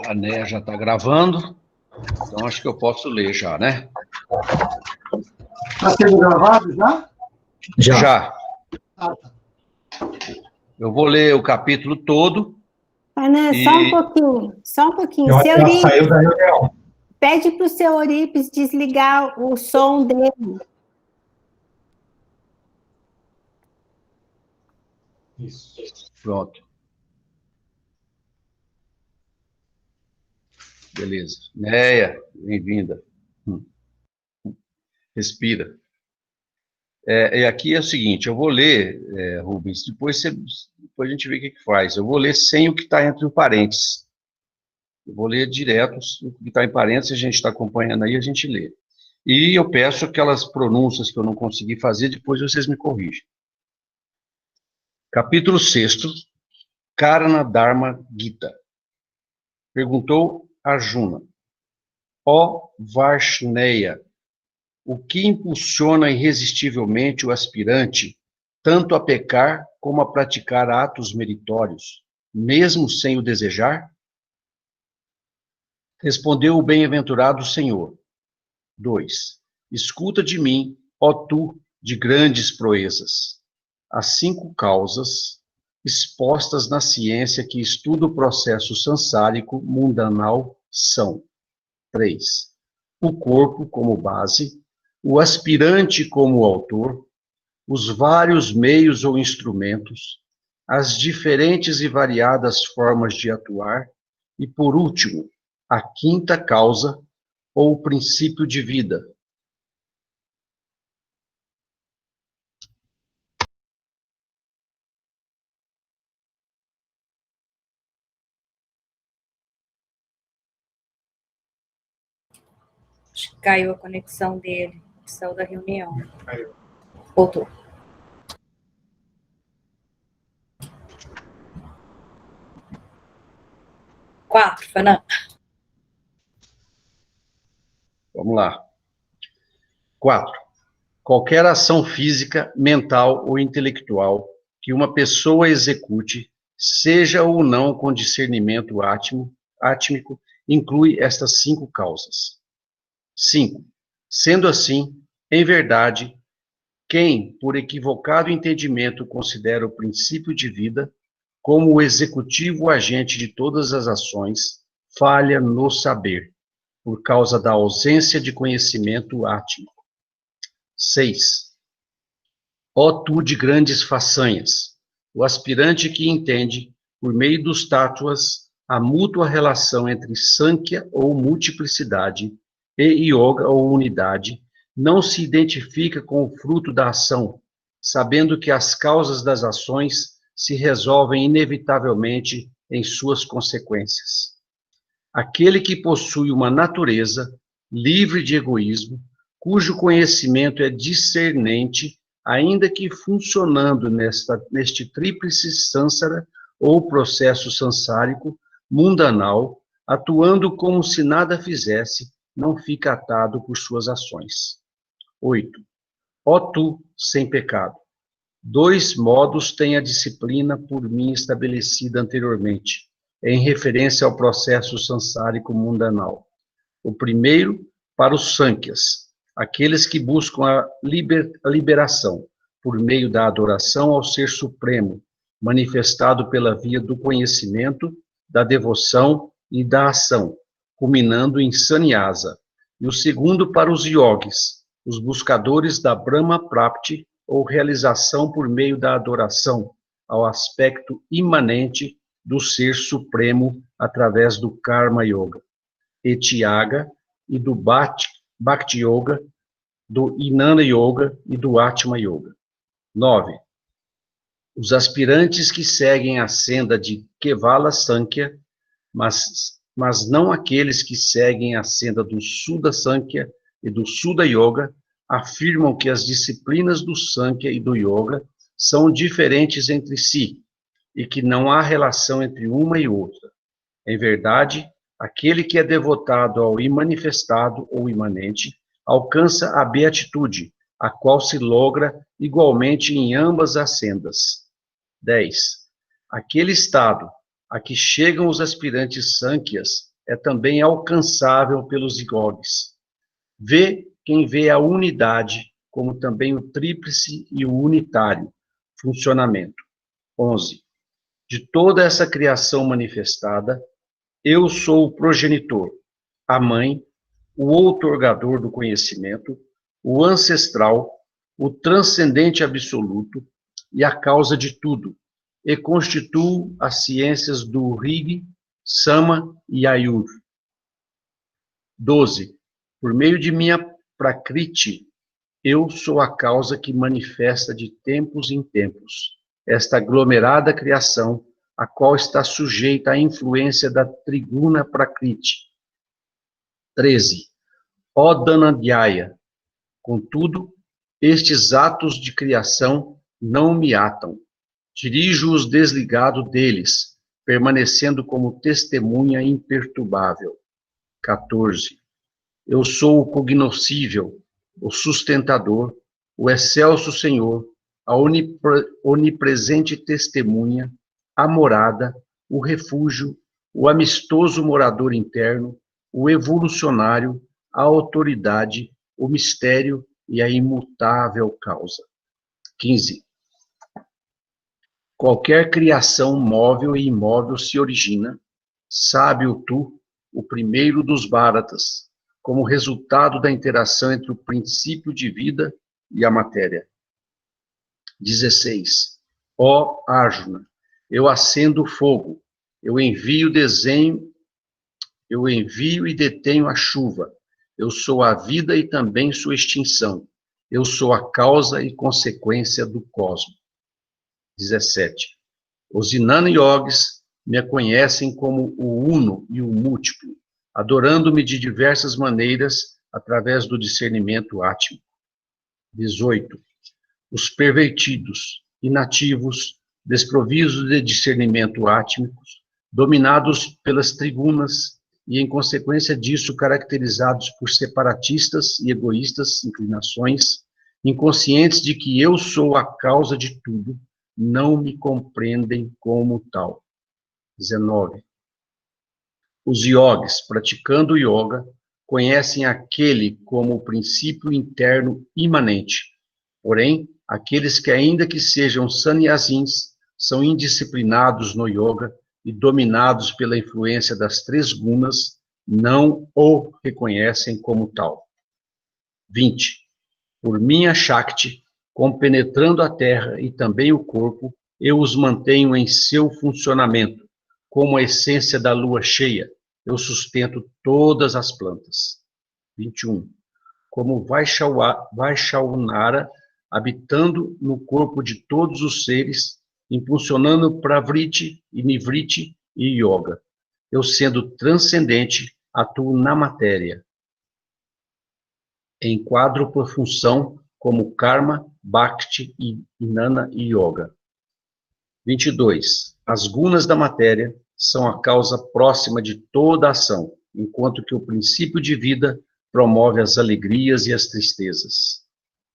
A Néia já está gravando, então acho que eu posso ler já, né? Está sendo gravado já? Já. Ah, tá. Eu vou ler o capítulo todo. Ana, só um pouquinho, só um pouquinho. Eu acho que ela saiu da reunião. Pede para o seu Eurípides desligar o som dele. Isso. Pronto. Beleza. Néia, bem-vinda. Respira. E aqui é o seguinte, eu vou ler, Rubens, depois a gente vê o que faz. Eu vou ler sem o que está entre os parênteses. Eu vou ler direto o que está em parênteses, a gente está acompanhando aí, a gente lê. E eu peço aquelas pronúncias que eu não consegui fazer, depois vocês me corrigem. Capítulo 6, Karana Dharma Gita. Perguntou Arjuna: ó Varshneya, o que impulsiona irresistivelmente o aspirante tanto a pecar como a praticar atos meritórios, mesmo sem o desejar? Respondeu o bem-aventurado Senhor. 2. Escuta de mim, ó tu de grandes proezas, as 5 causas expostas na ciência que estuda o processo sansárico mundanal são: 3. O corpo como base, o aspirante como autor, os vários meios ou instrumentos, as diferentes e variadas formas de atuar e, por último, a 5ª causa ou princípio de vida. Acho que caiu a conexão dele, saiu da reunião. Caiu. Voltou. Quatro, Fernanda. Vamos lá. 4. Qualquer ação física, mental ou intelectual que uma pessoa execute, seja ou não com discernimento átmico, inclui estas 5 causas. 5. Sendo assim, em verdade, quem, por equivocado entendimento, considera o princípio de vida como o executivo agente de todas as ações, falha no saber, por causa da ausência de conhecimento átmico. 6. Ó tu de grandes façanhas, o aspirante que entende, por meio dos tátuas, a mútua relação entre Sankhya ou multiplicidade e Yoga ou unidade, não se identifica com o fruto da ação, sabendo que as causas das ações se resolvem inevitavelmente em suas consequências. Aquele que possui uma natureza livre de egoísmo, cujo conhecimento é discernente, ainda que funcionando neste tríplice sânsara ou processo sansárico, mundanal, atuando como se nada fizesse, não fica atado por suas ações. 8. Ó tu, sem pecado, 2 modos tem a disciplina por mim estabelecida anteriormente, em referência ao processo sansárico mundanal. O primeiro, para os Sankhya's, aqueles que buscam a liberação, por meio da adoração ao Ser Supremo, manifestado pela via do conhecimento, da devoção e da ação, culminando em sannyasa. E o segundo para os yogis, os buscadores da Brahma Prapti, ou realização por meio da adoração ao aspecto imanente do Ser Supremo através do Karma Yoga, Etiaga e do Bhakti Yoga, do Jnana Yoga e do Atma Yoga. 9. Os aspirantes que seguem a senda de Kevala Sankhya, mas não aqueles que seguem a senda do Suda Sankhya e do Suda Yoga, afirmam que as disciplinas do Sankhya e do Yoga são diferentes entre si e que não há relação entre uma e outra. Em verdade, aquele que é devotado ao imanifestado ou imanente alcança a beatitude, a qual se logra igualmente em ambas as sendas. 10. Aquele estado, a que chegam os aspirantes Sânquias é também alcançável pelos Igogues. Vê quem vê a unidade, como também o tríplice e o unitário funcionamento. 11. De toda essa criação manifestada, eu sou o progenitor, a mãe, o outorgador do conhecimento, o ancestral, o transcendente absoluto e a causa de tudo, e constituo as ciências do Rig, Sama e Ayur. 12. Por meio de minha Prakriti, eu sou a causa que manifesta de tempos em tempos esta aglomerada criação, a qual está sujeita à influência da Triguna Prakriti. 13. Ó Dhanadhyaya, contudo, estes atos de criação não me atam. Dirijo-os desligado deles, permanecendo como testemunha imperturbável. 14. Eu sou o cognoscível, o sustentador, o excelso Senhor, a onipresente testemunha, a morada, o refúgio, o amistoso morador interno, o evolucionário, a autoridade, o mistério e a imutável causa. 15. Qualquer criação móvel e imóvel se origina, sabe-o tu, o primeiro dos Bharatas, como resultado da interação entre o princípio de vida e a matéria. 16. Ó Arjuna, eu acendo o fogo, eu envio e detenho a chuva, eu sou a vida e também sua extinção, eu sou a causa e consequência do cosmos. 17. Os Jnana Yogis me conhecem como o uno e o múltiplo, adorando-me de diversas maneiras através do discernimento átmico. 18. Os pervertidos, inativos, desprovidos de discernimento átmico, dominados pelas trigunas e, em consequência disso, caracterizados por separatistas e egoístas inclinações, inconscientes de que eu sou a causa de tudo, não me compreendem como tal. 19. Os yogis, praticando o yoga, conhecem aquele como o princípio interno imanente. Porém, aqueles que, ainda que sejam sannyasins, são indisciplinados no yoga e dominados pela influência das três gunas, não o reconhecem como tal. 20. Por minha Shakti, compenetrando a terra e também o corpo, eu os mantenho em seu funcionamento, como a essência da lua cheia, eu sustento todas as plantas. 21. Como Vaishnavanara, habitando no corpo de todos os seres, impulsionando Pravriti e Nivriti e Yoga. Eu, sendo transcendente, atuo na matéria. Enquadro por função como Karma, Bhakti, Jnana e Yoga. 22. As gunas da matéria são a causa próxima de toda ação, enquanto que o princípio de vida promove as alegrias e as tristezas.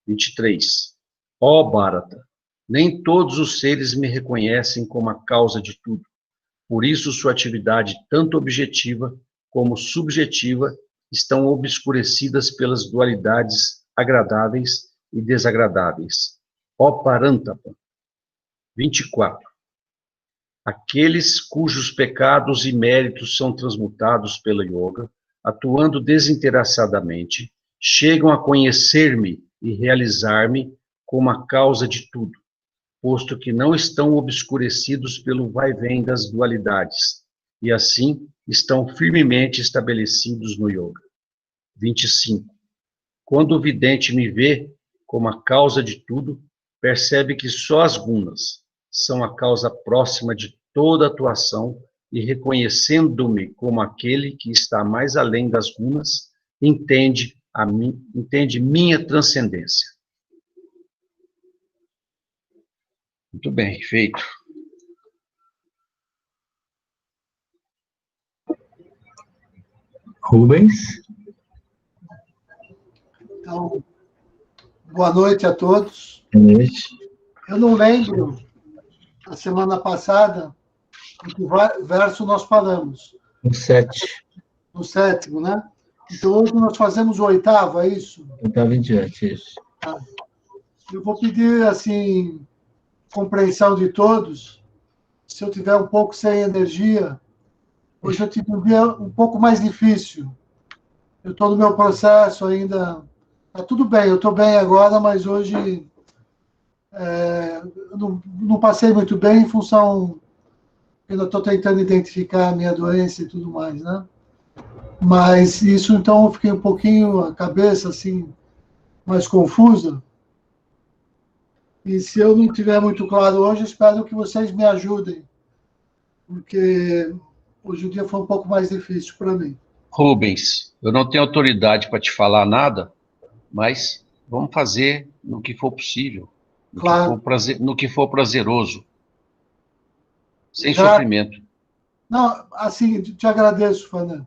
23. Ó Bharata, nem todos os seres me reconhecem como a causa de tudo. Por isso, sua atividade, tanto objetiva como subjetiva, estão obscurecidas pelas dualidades agradáveis e desagradáveis. Ó Parantapa. 24. Aqueles cujos pecados e méritos são transmutados pela yoga, atuando desinteressadamente, chegam a conhecer-me e realizar-me como a causa de tudo, posto que não estão obscurecidos pelo vai-vem das dualidades, e assim estão firmemente estabelecidos no yoga. 25. Quando o vidente me vê como a causa de tudo, percebe que só as gunas são a causa próxima de toda atuação, e reconhecendo-me como aquele que está mais além das gunas, entende minha transcendência. Muito bem, feito. Rubens. Então, boa noite a todos. Boa noite. Eu não lembro, a semana passada, Em que verso nós paramos? No 7. No 7º, né? Então, hoje nós fazemos o 8º, é isso? 8º em diante, isso. Eu vou pedir, assim, compreensão de todos. Se eu tiver um pouco sem energia, hoje eu tive um dia um pouco mais difícil. Eu estou no meu processo ainda. Está tudo bem, eu estou bem agora, mas hoje eu não passei muito bem em função. Eu ainda estou tentando identificar a minha doença e tudo mais, né? Mas isso, então, eu fiquei um pouquinho, a cabeça, assim, mais confusa. E se eu não tiver muito claro hoje, espero que vocês me ajudem, porque hoje o dia foi um pouco mais difícil para mim. Rubens, eu não tenho autoridade para te falar nada, mas vamos fazer no que for possível, Claro. no que for prazeroso, sem Já- sofrimento. Não, assim, te agradeço, Fernando.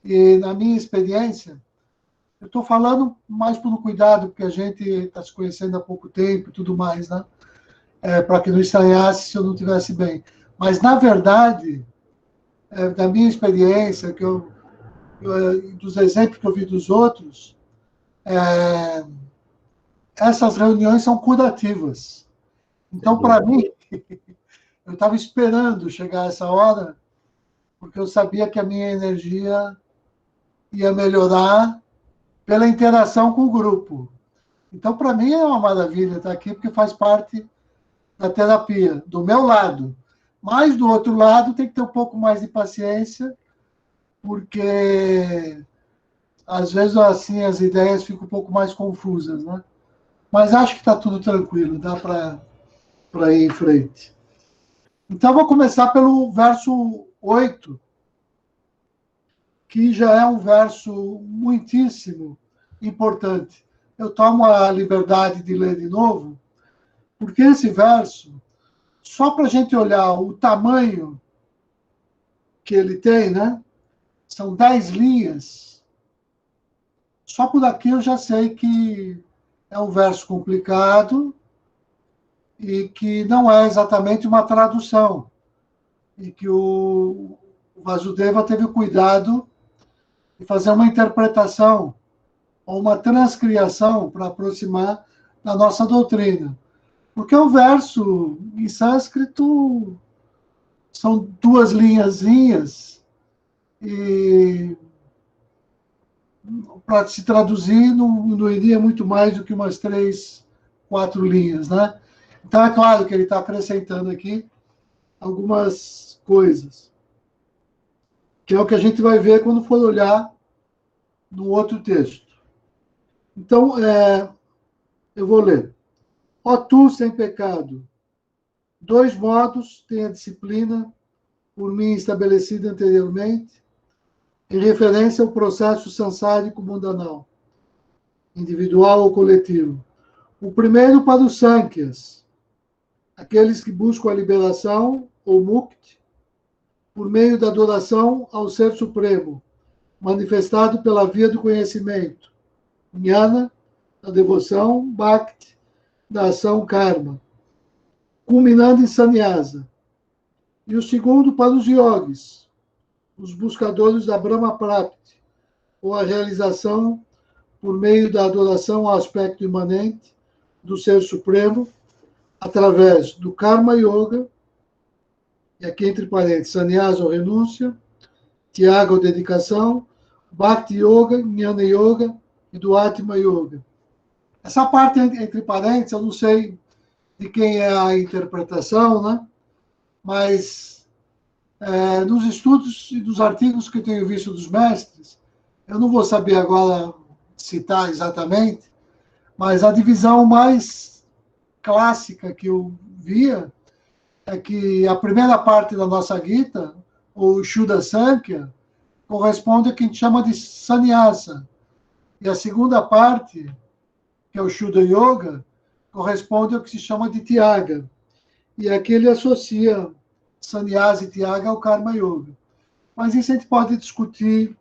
E na minha experiência, eu estou falando mais por um cuidado, porque a gente está se conhecendo há pouco tempo e tudo mais, né? Para que não estranhasse se eu não estivesse bem. Mas, na verdade, da minha experiência, dos exemplos que eu vi dos outros, essas reuniões são curativas. Então, para mim, eu estava esperando chegar essa hora, porque eu sabia que a minha energia ia melhorar pela interação com o grupo. Então, para mim, é uma maravilha estar aqui, porque faz parte da terapia, do meu lado. Mas, do outro lado, tem que ter um pouco mais de paciência, porque, às vezes, assim, as ideias ficam um pouco mais confusas, né? Mas acho que está tudo tranquilo, dá para ir em frente. Então, vou começar pelo verso 8, que já é um verso muitíssimo importante. Eu tomo a liberdade de ler de novo, porque esse verso, só para a gente olhar o tamanho que ele tem, né? São 10 linhas. Só por aqui eu já sei que é um verso complicado e que não é exatamente uma tradução. E que o Vasudeva teve o cuidado de fazer uma interpretação ou uma transcriação para aproximar da nossa doutrina. Porque o verso em sânscrito são 2 linhazinhas e para se traduzir não iria muito mais do que umas 3, 4 linhas, né? Então é claro que ele está acrescentando aqui algumas coisas, que é o que a gente vai ver quando for olhar no outro texto. Então, eu vou ler. Ó tu, sem pecado, 2 modos tem a disciplina por mim estabelecida anteriormente, em referência ao processo sansárico mundanal, individual ou coletivo. O primeiro para os Sankhya's, aqueles que buscam a liberação, ou mukti, por meio da adoração ao Ser Supremo, manifestado pela via do conhecimento, jnana, da devoção, bhakti, da ação karma, culminando em sannyasa. E o segundo para os yogis, os buscadores da Brahma Prapti, ou a realização por meio da adoração ao aspecto imanente do Ser Supremo, através do Karma Yoga, e aqui entre parênteses, sannyasa ou renúncia, tyaga ou dedicação, Bhakti Yoga, Jnana Yoga e do Atma Yoga. Essa parte entre parênteses, eu não sei de quem é a interpretação, né? Mas nos estudos e dos artigos que eu tenho visto dos mestres, eu não vou saber agora citar exatamente, mas a divisão mais clássica que eu via é que a primeira parte da nossa Gita, ou Shuddha Sankhya, corresponde ao que a gente chama de sannyasa. E a segunda parte, que é o Shuddha Yoga, corresponde ao que se chama de Tyaga. E aqui ele associa sannyasa e Tyaga ao Karma Yoga. Mas isso a gente pode discutir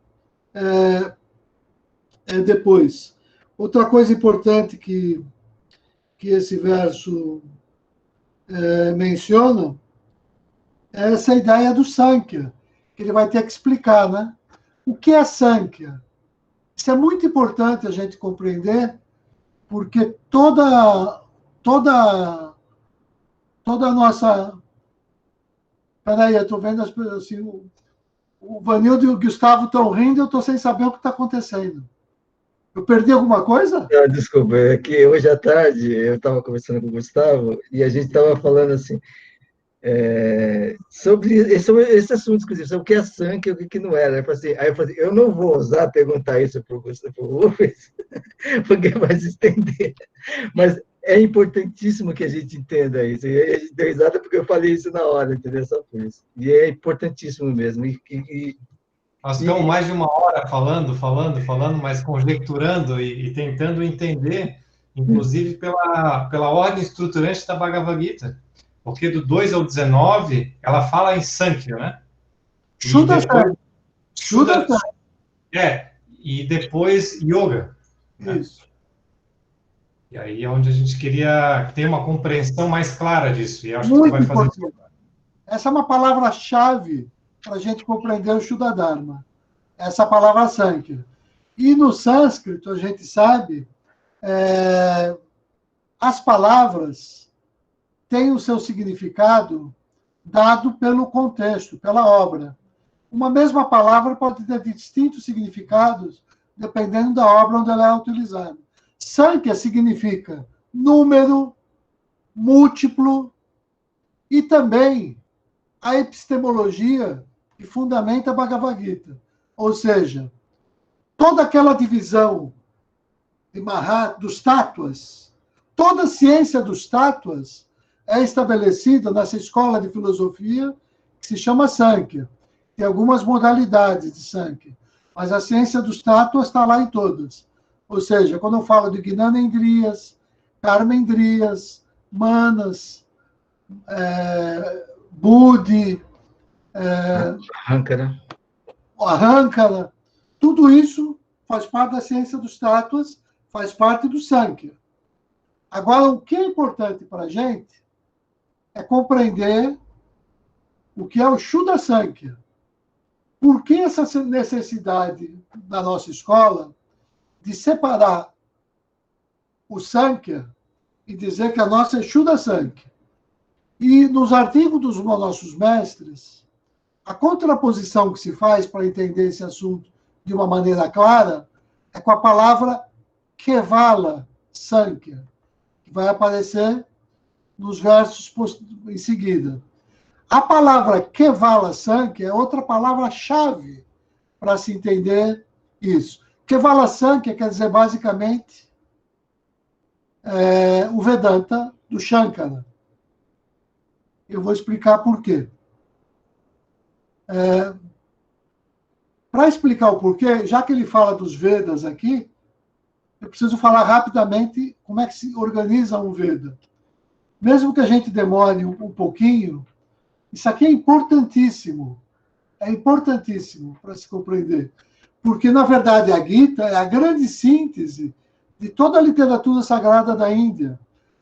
depois. Outra coisa importante que esse verso menciona essa é a ideia do Sankhya, que ele vai ter que explicar, né? O que é Sankhya? Isso é muito importante a gente compreender, porque toda a nossa... Peraí, eu estou vendo assim, o Vanildo e o Gustavo estão rindo, eu estou sem saber o que está acontecendo. Eu perdi alguma coisa? Ah, desculpa, é que hoje à tarde eu estava conversando com o Gustavo e a gente estava falando assim, sobre esse assunto, inclusive, sobre o que é Sankhya e o que não era. Aí eu falei assim, eu não vou ousar perguntar isso para o Gustavo Rubens, porque vai se estender. Mas é importantíssimo que a gente entenda isso. E a gente deu risada porque eu falei isso na hora, entendeu? Só por isso. E é importantíssimo mesmo. Nós ficamos mais de uma hora falando, mas conjecturando e tentando entender, inclusive pela ordem estruturante da Bhagavad Gita. Porque do 2 ao 19, ela fala em Sankhya, né? Shuddha Sankhya. E depois Yoga. Né? Isso. E aí é onde a gente queria ter uma compreensão mais clara disso. E acho que Muito vai fazer. importante. Essa é uma palavra-chave para a gente compreender o Shuddha Dharma. Essa palavra Sankhya. E no sânscrito, a gente sabe, as palavras têm o seu significado dado pelo contexto, pela obra. Uma mesma palavra pode ter distintos significados dependendo da obra onde ela é utilizada. Sankhya significa número, múltiplo, e também a epistemologia que fundamenta a Bhagavad Gita. Ou seja, toda aquela divisão de Mahat, dos tátuas, toda a ciência dos tátuas é estabelecida nessa escola de filosofia que se chama Sankhya. Tem algumas modalidades de Sankhya, mas a ciência dos tátuas está lá em todas. Ou seja, quando eu falo de Gnanendriyas, Karmendriyas, Manas, Buddhi, Arrancara, tudo isso faz parte da ciência dos tátuas, faz parte do Sankhya. Agora, o que é importante para a gente é compreender o que é o Shuddha Sankhya. Por que essa necessidade da nossa escola de separar o Sankhya e dizer que a nossa é Shuddha Sankhya? E nos artigos dos nossos mestres, a contraposição que se faz para entender esse assunto de uma maneira clara é com a palavra Kevala Sankhya, que vai aparecer nos versos em seguida. A palavra Kevala Sankhya é outra palavra-chave para se entender isso. Kevala Sankhya quer dizer, basicamente, o Vedanta do Shankara. Eu vou explicar por quê. Para explicar o porquê, já que ele fala dos Vedas aqui, eu preciso falar rapidamente como é que se organiza um Veda. Mesmo que a gente demore um pouquinho, isso aqui é importantíssimo para se compreender. Porque, na verdade, a Gita é a grande síntese de toda a literatura sagrada da Índia.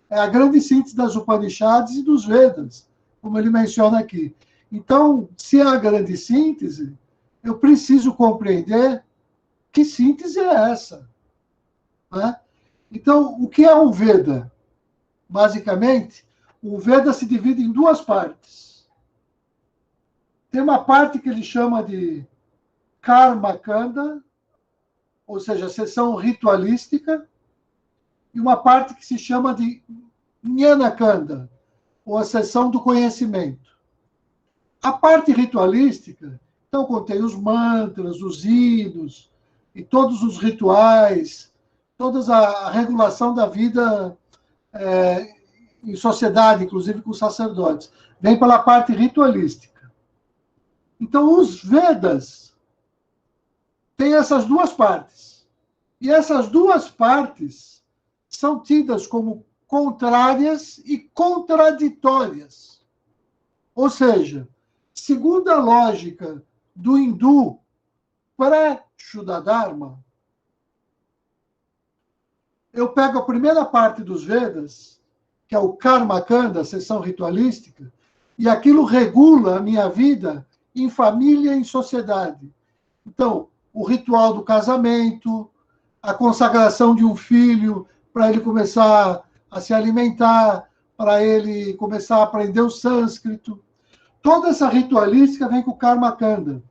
É a grande síntese das Upanishads e dos Vedas, como ele menciona aqui. Então, se é a grande síntese, eu preciso compreender que síntese é essa. Né? Então, o que é um Veda? Basicamente, o Veda se divide em duas partes. Tem uma parte que ele chama de Karma Kanda, ou seja, a seção ritualística, e uma parte que se chama de Jnana Kanda, ou a seção do conhecimento. A parte ritualística, então, contém os mantras, os hinos, e todos os rituais, toda a regulação da vida em sociedade, inclusive com os sacerdotes. Vem pela parte ritualística. Então, os Vedas têm essas duas partes. E essas duas partes são tidas como contrárias e contraditórias. Ou seja, segundo a lógica do hindu pré-Shuddha Dharma, eu pego a primeira parte dos Vedas, que é o Karma Kanda, a seção ritualística, e aquilo regula a minha vida em família e em sociedade. Então, o ritual do casamento, a consagração de um filho para ele começar a se alimentar, para ele começar a aprender o sânscrito. Toda essa ritualística vem com o Karma Kanda,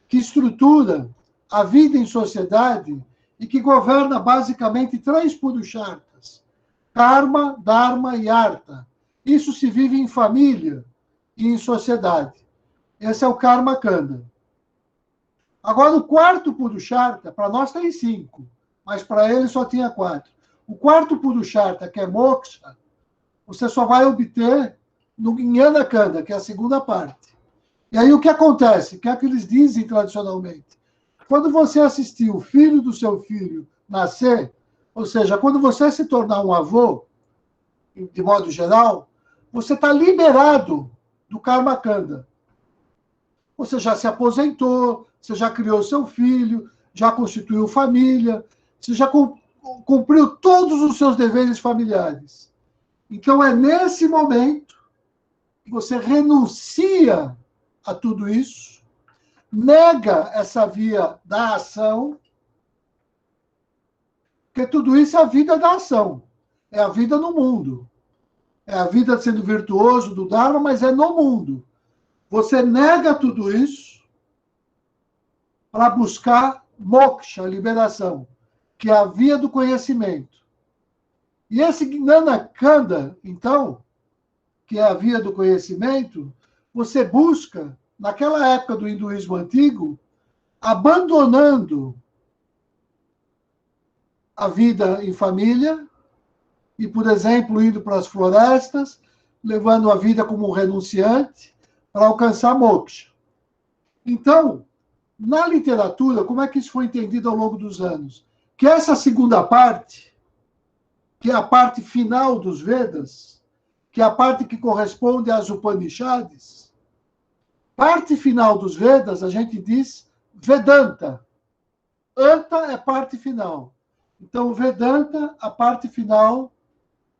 que estrutura a vida em sociedade e que governa basicamente 3 purusharthas: Karma, Dharma e Artha. Isso se vive em família e em sociedade. Esse é o Karma Kanda. Agora, o 4º purushartha, para nós tem 5, mas para ele só tinha 4. O 4º purushartha, que é moksha, você só vai obter no Jnana Kanda, que é a segunda parte. E aí o que acontece? O que é que eles dizem tradicionalmente? Quando você assistir o filho do seu filho nascer, ou seja, quando você se tornar um avô, de modo geral, você está liberado do Karma Kanda. Você já se aposentou, você já criou seu filho, já constituiu família, você já cumpriu todos os seus deveres familiares. Então, é nesse momento que você renuncia a tudo isso, nega essa via da ação, porque tudo isso é a vida da ação, é a vida no mundo. É a vida sendo virtuoso do Dharma, mas é no mundo. Você nega tudo isso para buscar moksha, a liberação, que é a via do conhecimento. E esse Jnana Kanda, então, que é a via do conhecimento, você busca, naquela época do hinduísmo antigo, abandonando a vida em família e, por exemplo, indo para as florestas, levando a vida como um renunciante para alcançar moksha. Então, na literatura, como é que isso foi entendido ao longo dos anos? Que essa segunda parte, que é a parte final dos Vedas, que é a parte que corresponde às Upanishads, parte final dos Vedas, a gente diz Vedanta. Anta é parte final. Então, Vedanta, a parte final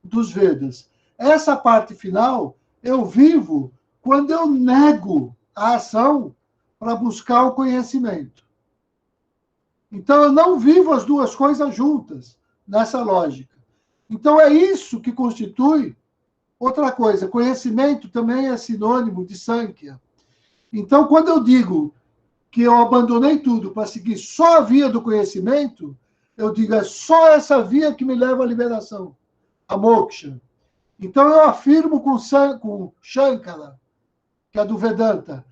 dos Vedas. Essa parte final, eu vivo quando eu nego a ação para buscar o conhecimento. Então, eu não vivo as duas coisas juntas, nessa lógica. Então, é isso que constitui outra coisa. Conhecimento também é sinônimo de Sankhya. Então, quando eu digo que eu abandonei tudo para seguir só a via do conhecimento, eu digo, é só essa via que me leva à liberação, a moksha. Então, eu afirmo com Shankara, que é do Vedanta,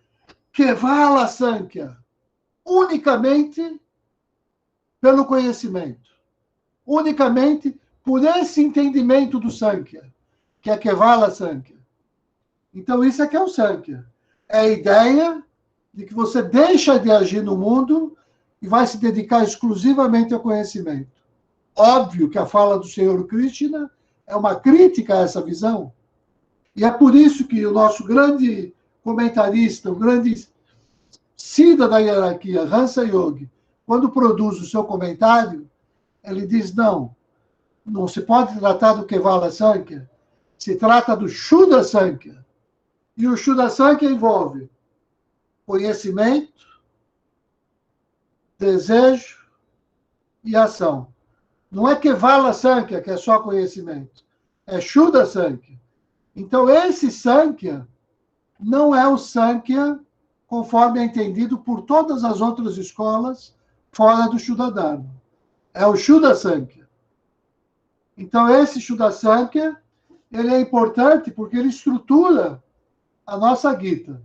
Kevala Sankhya, unicamente pelo conhecimento. Unicamente por esse entendimento do Sankhya, que é Kevala Sankhya. Então, isso é que é o Sankhya. É a ideia de que você deixa de agir no mundo e vai se dedicar exclusivamente ao conhecimento. Óbvio que a fala do Senhor Krishna é uma crítica a essa visão. E é por isso que o nosso grande comentarista, o grande Siddha da hierarquia, Hansa Yogi, quando produz o seu comentário, ele diz, não se pode tratar do Kevala Sankhya, se trata do Shuddha Sankhya. E o Shuddha Sankhya envolve conhecimento, desejo e ação. Não é Kevala Sankhya, que é só conhecimento. É Shuddha Sankhya. Então, esse Sankhya não é o Sankhya conforme é entendido por todas as outras escolas fora do Shuddha Dharma. É o Shuddha Sankhya. Então, esse Shuddha Sankhya, ele é importante porque ele estrutura a nossa Gita.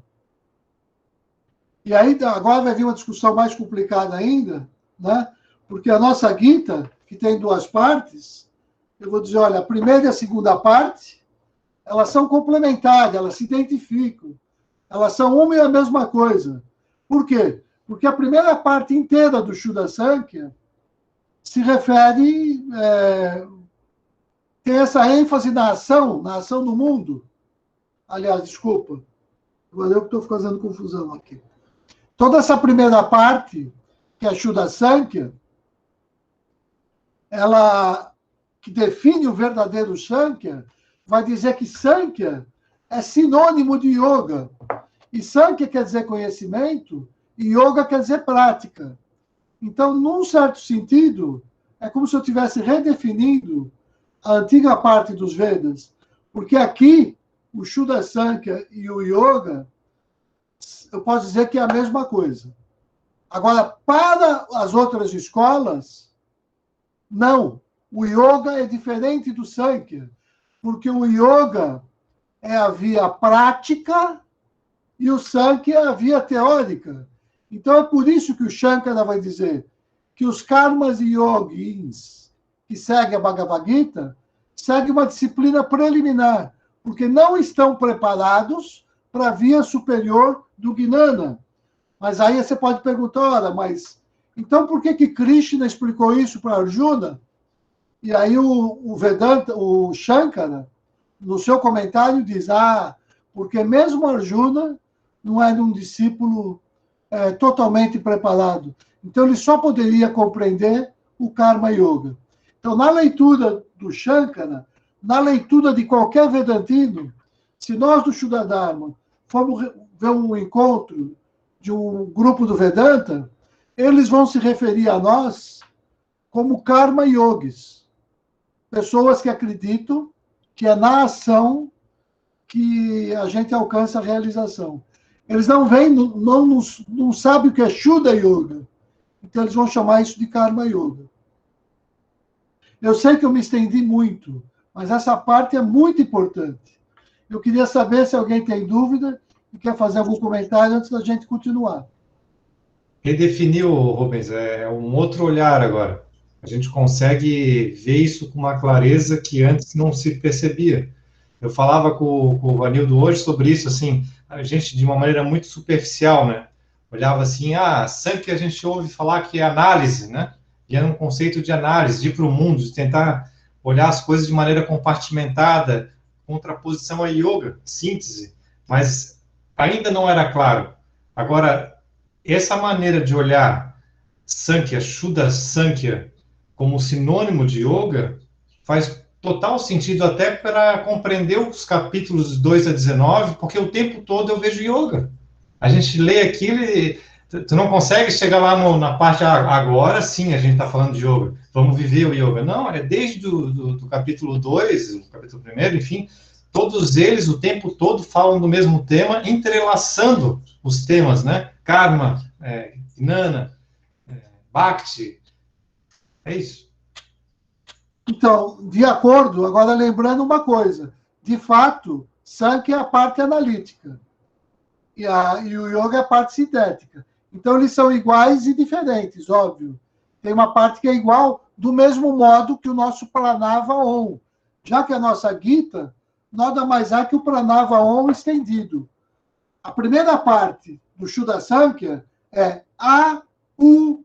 E aí, agora vai vir uma discussão mais complicada ainda, né? Porque a nossa Gita, que tem 2 partes, eu vou dizer, olha, a primeira e a segunda parte, elas são complementares, elas se identificam. Elas são uma e a mesma coisa. Por quê? Porque a primeira parte inteira do Shuddha Sankhya se refere, tem essa ênfase na ação no mundo. Aliás, desculpa, agora eu que estou fazendo confusão aqui. Toda essa primeira parte, que é a Shuddha Sankhya, ela que define o verdadeiro Sankhya, vai dizer que Sankhya é sinônimo de yoga. E Sankhya quer dizer conhecimento, e yoga quer dizer prática. Então, num certo sentido, é como se eu estivesse redefinindo a antiga parte dos Vedas, porque aqui, o Shuddha Sankhya e o yoga, eu posso dizer que é a mesma coisa. Agora, para as outras escolas, não. O yoga é diferente do Sankhya, porque o yoga é a via prática e o Sankhya é a via teórica. Então, é por isso que o Shankara vai dizer que os karmas e yogins que seguem a Bhagavad Gita seguem uma disciplina preliminar, porque não estão preparados para a via superior do Gnana. Mas aí você pode perguntar, ora, mas então por que Krishna explicou isso para Arjuna? E aí o Vedanta, o Shankara, no seu comentário diz, porque mesmo Arjuna não era um discípulo totalmente preparado. Então ele só poderia compreender o Karma Yoga. Então, na leitura do Shankara, na leitura de qualquer vedantino, se nós do Shuddha Dharma formos ver um encontro de um grupo do Vedanta, eles vão se referir a nós como Karma Yogis, pessoas que acreditam que é na ação que a gente alcança a realização. Eles não veem, não sabem o que é Shuddha Yoga, então eles vão chamar isso de Karma Yoga. Eu sei que eu me estendi muito, mas essa parte é muito importante. Eu queria saber se alguém tem dúvida e quer fazer algum comentário antes da gente continuar. Redefiniu, Rubens, é um outro olhar agora. A gente consegue ver isso com uma clareza que antes não se percebia. Eu falava com o Vanildo hoje sobre isso, assim, a gente de uma maneira muito superficial, né? Olhava assim, sempre que a gente ouve falar que é análise, né? E era um conceito de análise, de ir para o mundo, de tentar olhar as coisas de maneira compartimentada, contraposição a yoga, síntese, mas ainda não era claro. Agora, essa maneira de olhar Sankhya, Shuddha Sankhya, como sinônimo de yoga, faz total sentido até para compreender os capítulos 2 a 19, porque o tempo todo eu vejo yoga. A gente lê aquilo e tu não consegue chegar lá na parte agora, sim, a gente está falando de yoga, vamos viver o yoga. Não, é desde do capítulo 2, o capítulo 1, enfim, todos eles o tempo todo falam do mesmo tema, entrelaçando os temas, né? Karma, Gnana, Bhakti, é isso. Então, de acordo, agora lembrando uma coisa, de fato, Sankhya é a parte analítica e o Yoga é a parte sintética. Então, eles são iguais e diferentes, óbvio. Tem uma parte que é igual, do mesmo modo que o nosso Pranava Om. Já que a nossa Gita nada mais é que o Pranava Om estendido. A primeira parte do Shuddha Sankhya é A-U-M.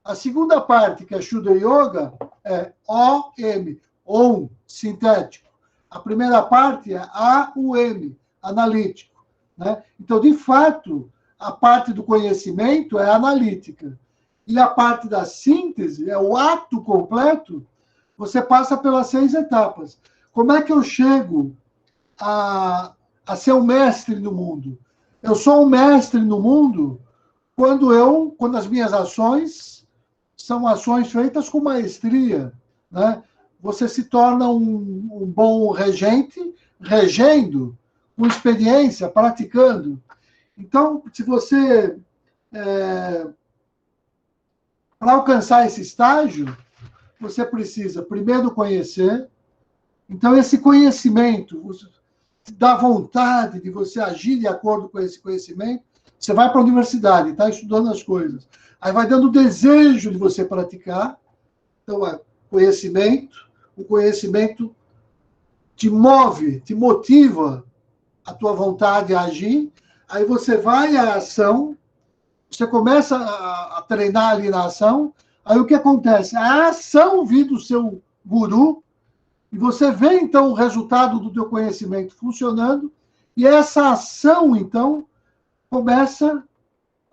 A segunda parte, que é Shuddha Yoga, é O-M, Om, sintético. A primeira parte é A-U-M, analítico. Né? Então, de fato, a parte do conhecimento é analítica. E a parte da síntese, é o ato completo, você passa pelas 6 etapas. Como é que eu chego a ser um mestre no mundo? Eu sou um mestre no mundo quando as minhas ações são ações feitas com maestria, né? Você se torna um bom regente, regendo, com experiência, praticando. Então, se você, para alcançar esse estágio, você precisa primeiro conhecer. Então, esse conhecimento dá vontade de você agir de acordo com esse conhecimento. Você vai para a universidade, está estudando as coisas. Aí vai dando desejo de você praticar. Então, conhecimento. O conhecimento te move, te motiva a tua vontade a agir. Aí você vai à ação, você começa a treinar ali na ação. Aí o que acontece? A ação vir do seu guru, e você vê, então, o resultado do teu conhecimento funcionando, e essa ação, então, começa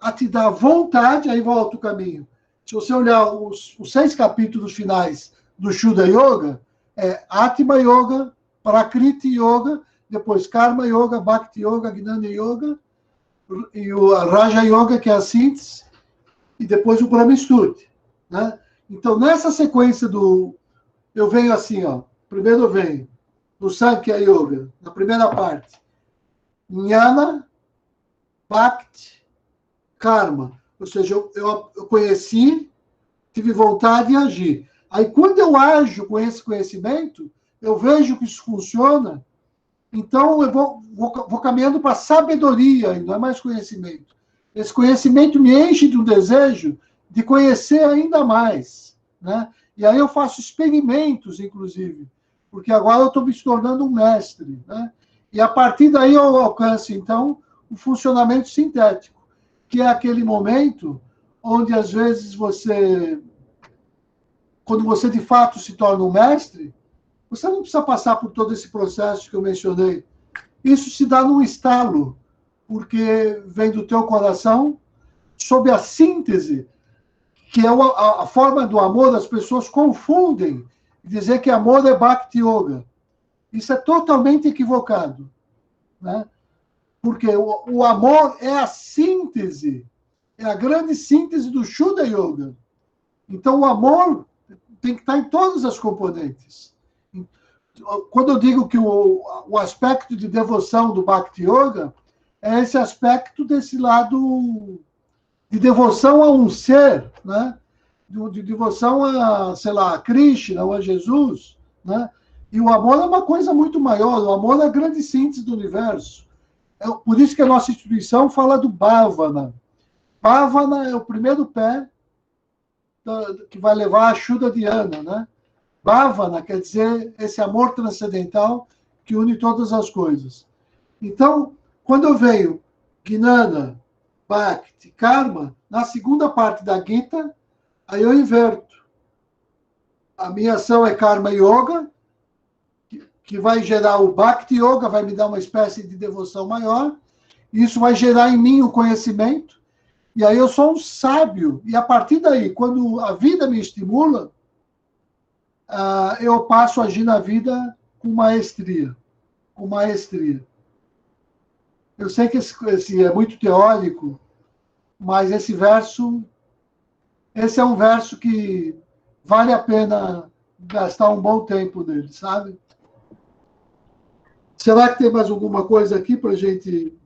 a te dar vontade, aí volta o caminho. Se você olhar os 6 capítulos finais do Shuddha Yoga, é Atma Yoga, Prakriti Yoga depois Karma Yoga, Bhakti Yoga, Gnana Yoga, e o Raja Yoga, que é a síntese, e depois o Brahma Stuti, né? Então, nessa sequência eu venho assim, ó. Primeiro eu venho no Sankhya Yoga, na primeira parte. Jnana, Bhakti, Karma. Ou seja, eu conheci, tive vontade e agi. Aí, quando eu ajo com esse conhecimento, eu vejo que isso funciona, então eu vou caminhando para sabedoria, e não é mais conhecimento. Esse conhecimento me enche de um desejo de conhecer ainda mais, né? E aí eu faço experimentos, inclusive, porque agora eu estou me tornando um mestre, né? E a partir daí eu alcanço, então, o funcionamento sintético, que é aquele momento onde, às vezes, quando você de fato se torna um mestre, você não precisa passar por todo esse processo que eu mencionei. Isso se dá num estalo, porque vem do teu coração, sob a síntese, que é a forma do amor. As pessoas confundem dizer que amor é Bhakti Yoga. Isso é totalmente equivocado, né? Porque o amor é a síntese, é a grande síntese do Shuddha Yoga. Então, o amor tem que estar em todas as componentes. Quando eu digo que o aspecto de devoção do Bhakti Yoga é esse aspecto desse lado de devoção a um ser, né? De devoção a, sei lá, a Krishna ou a Jesus, né? E o amor é uma coisa muito maior. O amor é a grande síntese do universo. Por isso que a nossa instituição fala do Bhavana. Bhavana é o primeiro pé que vai levar a Shuddha Dhyana, né? Bhavana quer dizer esse amor transcendental que une todas as coisas. Então, quando eu venho Gnana, Bhakti, Karma, na segunda parte da Gita, aí eu inverto. A minha ação é Karma Yoga, que vai gerar o Bhakti Yoga, vai me dar uma espécie de devoção maior. Isso vai gerar em mim o conhecimento. E aí eu sou um sábio. E a partir daí, quando a vida me estimula, eu passo a agir na vida com maestria. Com maestria. Eu sei que esse é muito teórico, mas esse é um verso que vale a pena gastar um bom tempo nele, sabe? Será que tem mais alguma coisa aqui para a gente...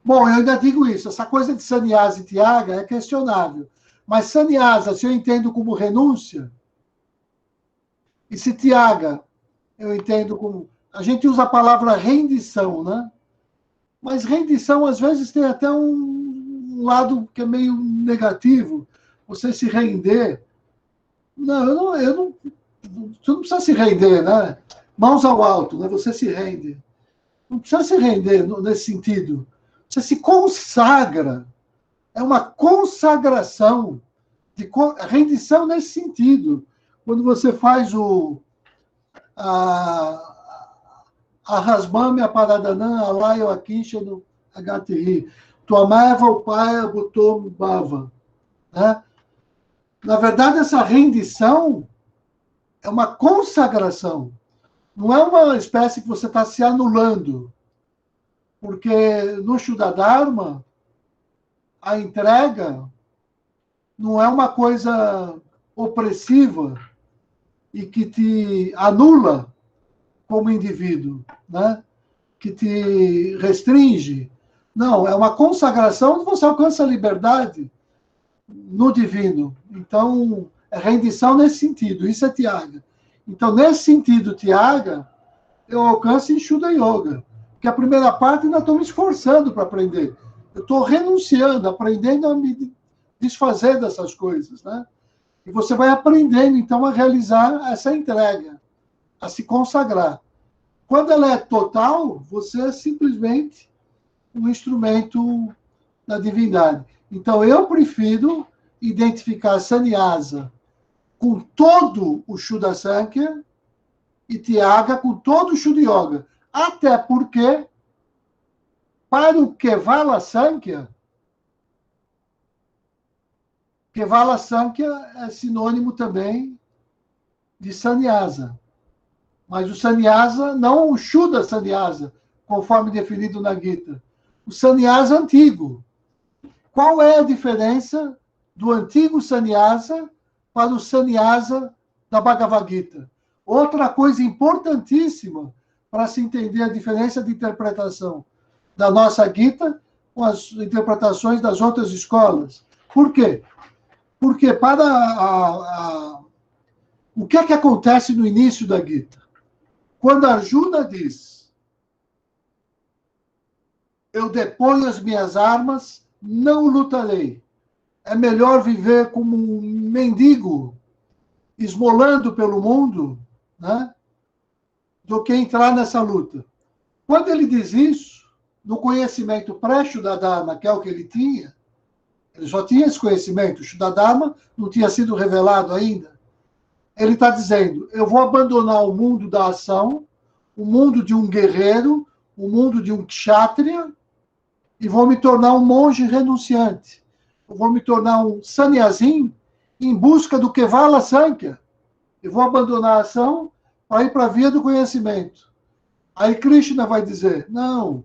Bom, eu ainda digo isso, essa coisa de sannyasa e tyaga é questionável. Mas sannyasa, se eu entendo como renúncia, e se tyaga, eu entendo como... A gente usa a palavra rendição, né? Mas rendição, às vezes, tem até um lado que é meio negativo. Você se render. Não, você não precisa se render, né? Mãos ao alto, né? Você se rende. Não precisa se render nesse sentido. Você se consagra. É uma consagração. Rendição nesse sentido. Quando você faz a Rasmame, a Paradanã, a Laio, a Kinshanu, a Gatiri. Tuamava o pai, botou bava. Né? Na verdade, essa rendição é uma consagração. Não é uma espécie que você está se anulando. Porque no Shuddha-dharma, a entrega não é uma coisa opressiva e que te anula como indivíduo, né? Que te restringe. Não, é uma consagração onde você alcança a liberdade no divino. Então, é rendição nesse sentido. Isso é tyaga. Então, nesse sentido, tyaga, eu alcanço em Shuddha Yoga. Porque a primeira parte ainda estou me esforçando para aprender. Eu estou renunciando, aprendendo a me desfazer dessas coisas, né? E você vai aprendendo, então, a realizar essa entrega, a se consagrar. Quando ela é total, você é simplesmente um instrumento da divindade. Então, eu prefiro identificar sannyasa com todo o Shuddha Sankhya e tyaga com todo o Shuddha Yoga. Até porque, para o Kevala Sankhya é sinônimo também de sannyasa. Mas o sannyasa, não o Shuddha sannyasa, conforme definido na Gita. O sannyasa antigo. Qual é a diferença do antigo sannyasa para o sannyasa da Bhagavad Gita? Outra coisa importantíssima para se entender a diferença de interpretação da nossa Gita com as interpretações das outras escolas. Por quê? Porque o que é que acontece no início da Gita? Quando Arjuna diz: eu deponho as minhas armas, não lutarei. É melhor viver como um mendigo, esmolando pelo mundo, né, do que entrar nessa luta. Quando ele diz isso, no conhecimento pré-Shuddha-dharma, que é o que ele só tinha esse conhecimento, o Shuddha-dharma não tinha sido revelado ainda. Ele está dizendo: eu vou abandonar o mundo da ação, o mundo de um guerreiro, o mundo de um kshatriya, e vou me tornar um monge renunciante. Eu vou me tornar um sannyasin em busca do Kevala Sankhya. Eu vou abandonar a ação para ir para a via do conhecimento. Aí Krishna vai dizer: não,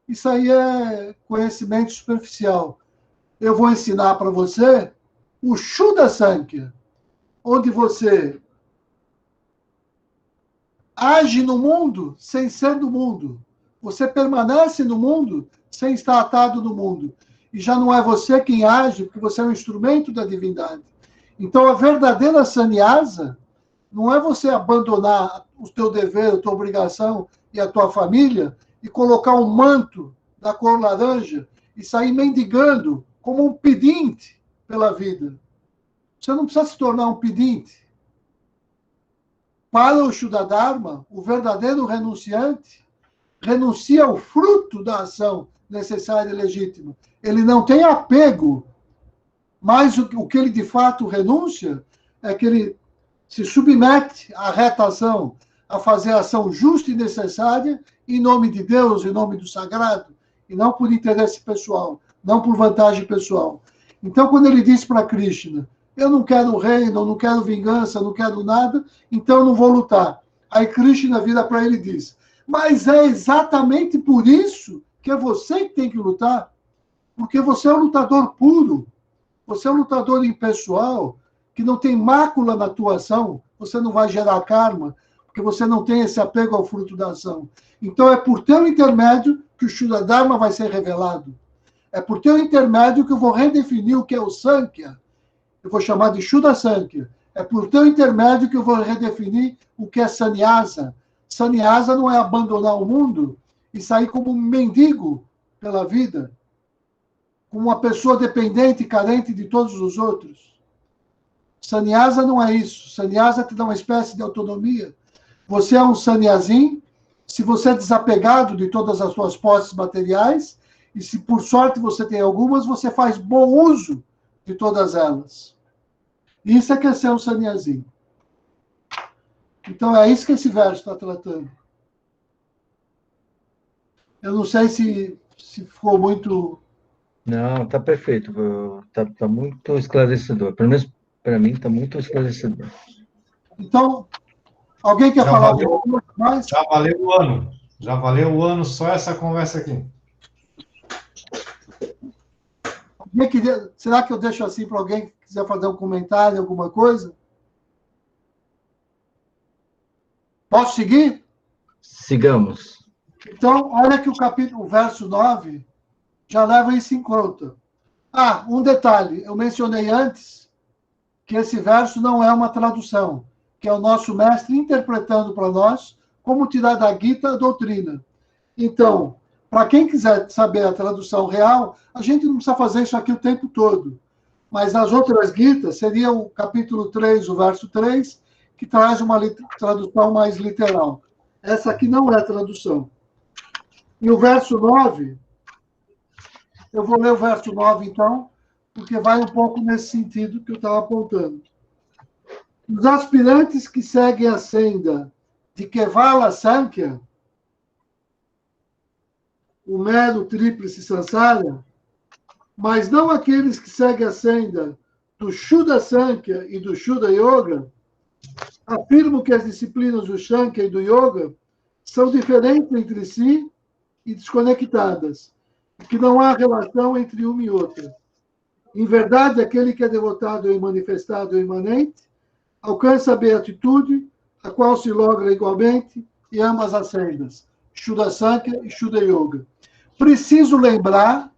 isso aí é conhecimento superficial. Eu vou ensinar para você o Shuddha Sankhya, onde você age no mundo sem ser do mundo. Você permanece no mundo sem estar atado no mundo. E já não é você quem age, porque você é um instrumento da divindade. Então, a verdadeira sannyasa não é você abandonar o teu dever, a tua obrigação e a tua família e colocar um manto da cor laranja e sair mendigando como um pedinte pela vida. Você não precisa se tornar um pedinte. Para o Shuddha-dharma, o verdadeiro renunciante renuncia ao fruto da ação necessária e legítima. Ele não tem apego, mas o que ele de fato renuncia é que ele se submete à reta ação, a fazer a ação justa e necessária em nome de Deus, em nome do sagrado, e não por interesse pessoal, não por vantagem pessoal. Então, quando ele diz para Krishna: eu não quero reino, não quero vingança, não quero nada, então eu não vou lutar. Aí Krishna vira para ele e diz: mas é exatamente por isso que é você que tem que lutar, porque você é um lutador puro, você é um lutador impessoal, que não tem mácula na tua ação, você não vai gerar karma, porque você não tem esse apego ao fruto da ação. Então é por teu intermédio que o Shuddha-dharma vai ser revelado. É por teu intermédio que eu vou redefinir o que é o Sankhya. Eu vou chamar de Shuddha Sankhya. É por teu intermédio que eu vou redefinir o que é sannyasa. Sannyasa não é abandonar o mundo e sair como um mendigo pela vida, como uma pessoa dependente e carente de todos os outros. Sannyasa não é isso. Sannyasa te dá uma espécie de autonomia. Você é um sannyasin se você é desapegado de todas as suas posses materiais, e se por sorte você tem algumas, você faz bom uso de todas elas. Isso é que é ser um sannyasin. Então é isso que esse verso está tratando. Eu não sei se ficou muito... Não, está perfeito. Está muito esclarecedor. Pelo menos para mim está muito esclarecedor. Então, alguém quer falar alguma coisa mais? Já valeu o ano. Já valeu o ano só essa conversa aqui. Será que eu deixo assim para alguém que quiser fazer um comentário, alguma coisa? Posso seguir? Sigamos. Então, olha que o verso 9 já leva isso em conta. Ah, um detalhe. Eu mencionei antes que esse verso não é uma tradução, que é o nosso mestre interpretando para nós como tirar da Gita a doutrina. Então, para quem quiser saber a tradução real, a gente não precisa fazer isso aqui o tempo todo. Mas nas outras Gitas, seria o capítulo 3, o verso 3, que traz uma tradução mais literal. Essa aqui não é a tradução. E o verso 9, eu vou ler o verso 9, então, porque vai um pouco nesse sentido que eu estava apontando. Os aspirantes que seguem a senda de Kevala Sankhya, o mero tríplice Sansara, mas não aqueles que seguem a senda do Shuddha Sankhya e do Shuddha Yoga, Afirmo que as disciplinas do Shankya e do Yoga são diferentes entre si e desconectadas, e que não há relação entre uma e outra. Em verdade, aquele que é devotado e manifestado e imanente alcança a beatitude, a qual se logra igualmente e ambas as sendas, Shuddha Sankhya e Shuddha Yoga. Preciso lembrar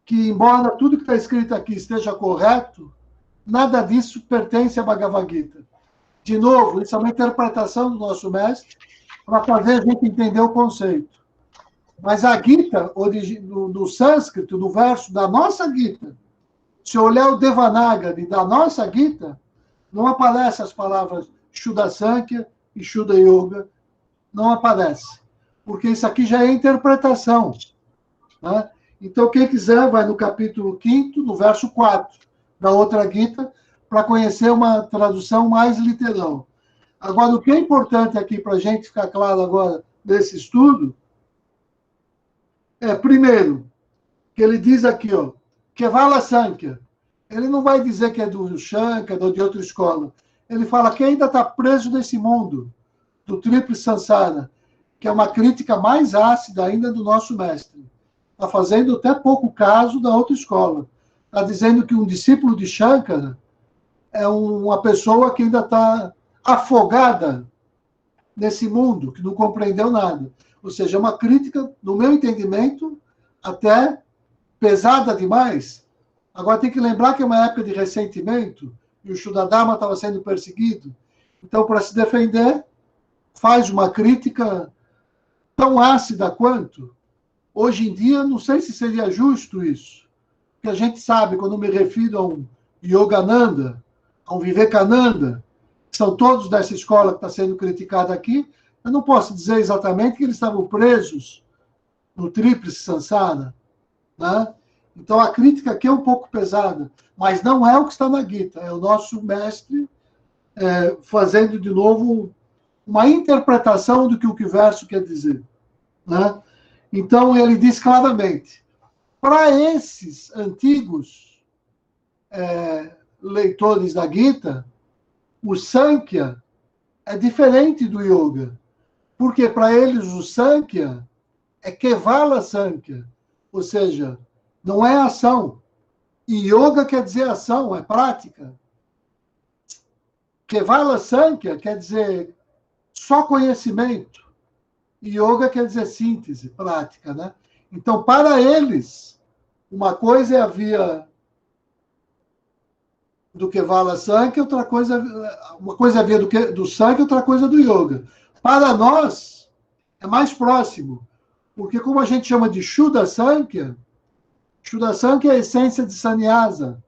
que, embora tudo que está escrito aqui esteja correto, nada disso pertence à Bhagavad Gita. De novo, isso é uma interpretação do nosso mestre para fazer a gente entender o conceito. Mas a Gita, no sânscrito, no verso da nossa Gita, se olhar o Devanagari da nossa Gita, não aparecem as palavras Shuddha Sankhya e Shuddha Yoga, não aparece. Porque isso aqui já é interpretação. Né? Então, quem quiser, vai no capítulo 5º, no verso 4, da outra Gita, para conhecer uma tradução mais literal. Agora, o que é importante aqui para a gente ficar claro agora nesse estudo é, primeiro, que ele diz aqui, ó, Kevala Sankhya. Ele não vai dizer que é do Shankar ou de outra escola. Ele fala que ainda está preso nesse mundo do tríplice Sansara, que é uma crítica mais ácida ainda do nosso mestre. Está fazendo até pouco caso da outra escola. Está dizendo que um discípulo de Shankara é uma pessoa que ainda está afogada nesse mundo, que não compreendeu nada. Ou seja, é uma crítica, no meu entendimento, até pesada demais. Agora tem que lembrar que é uma época de ressentimento, e o Shuddha-dharma estava sendo perseguido. Então, para se defender, faz uma crítica tão ácida quanto. Hoje em dia, não sei se seria justo isso. Porque a gente sabe, quando me refiro a um Yogananda, a um Vivekananda, que são todos dessa escola que está sendo criticada aqui, eu não posso dizer exatamente que eles estavam presos no tríplice Sansara. Né? Então, a crítica aqui é um pouco pesada, mas não é o que está na Gita, é o nosso mestre fazendo, de novo, uma interpretação do que o verso quer dizer. Né? Então, ele diz claramente, para esses antigos leitores da Gita, o Sankhya é diferente do Yoga, porque para eles o Sankhya é Kevala Sankhya, ou seja, não é ação. E Yoga quer dizer ação, é prática. Kevala Sankhya quer dizer só conhecimento. E Yoga quer dizer síntese, prática. Né? Então, para eles, uma coisa é a via do Kevala Sankhya, outra coisa, uma coisa é a via do Sankhya, outra coisa do Yoga. Para nós, é mais próximo, porque como a gente chama de Shuddha Sankhya é a essência de Sannyasa,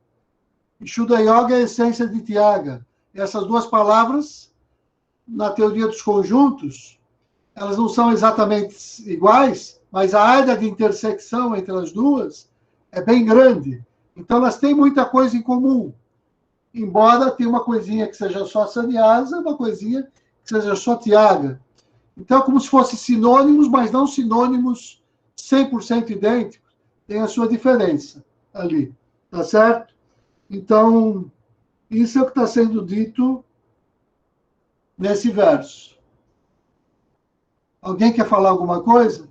e Shuddha Yoga é a essência de Tyaga. E essas duas palavras, na teoria dos conjuntos, elas não são exatamente iguais, mas a área de intersecção entre as duas é bem grande. Então, elas têm muita coisa em comum. Embora tenha uma coisinha que seja só Sannyasa, uma coisinha que seja só Tyaga. Então, é como se fossem sinônimos, mas não sinônimos 100% idênticos. Tem a sua diferença ali. Tá certo? Então, isso é o que está sendo dito nesse verso. Alguém quer falar alguma coisa?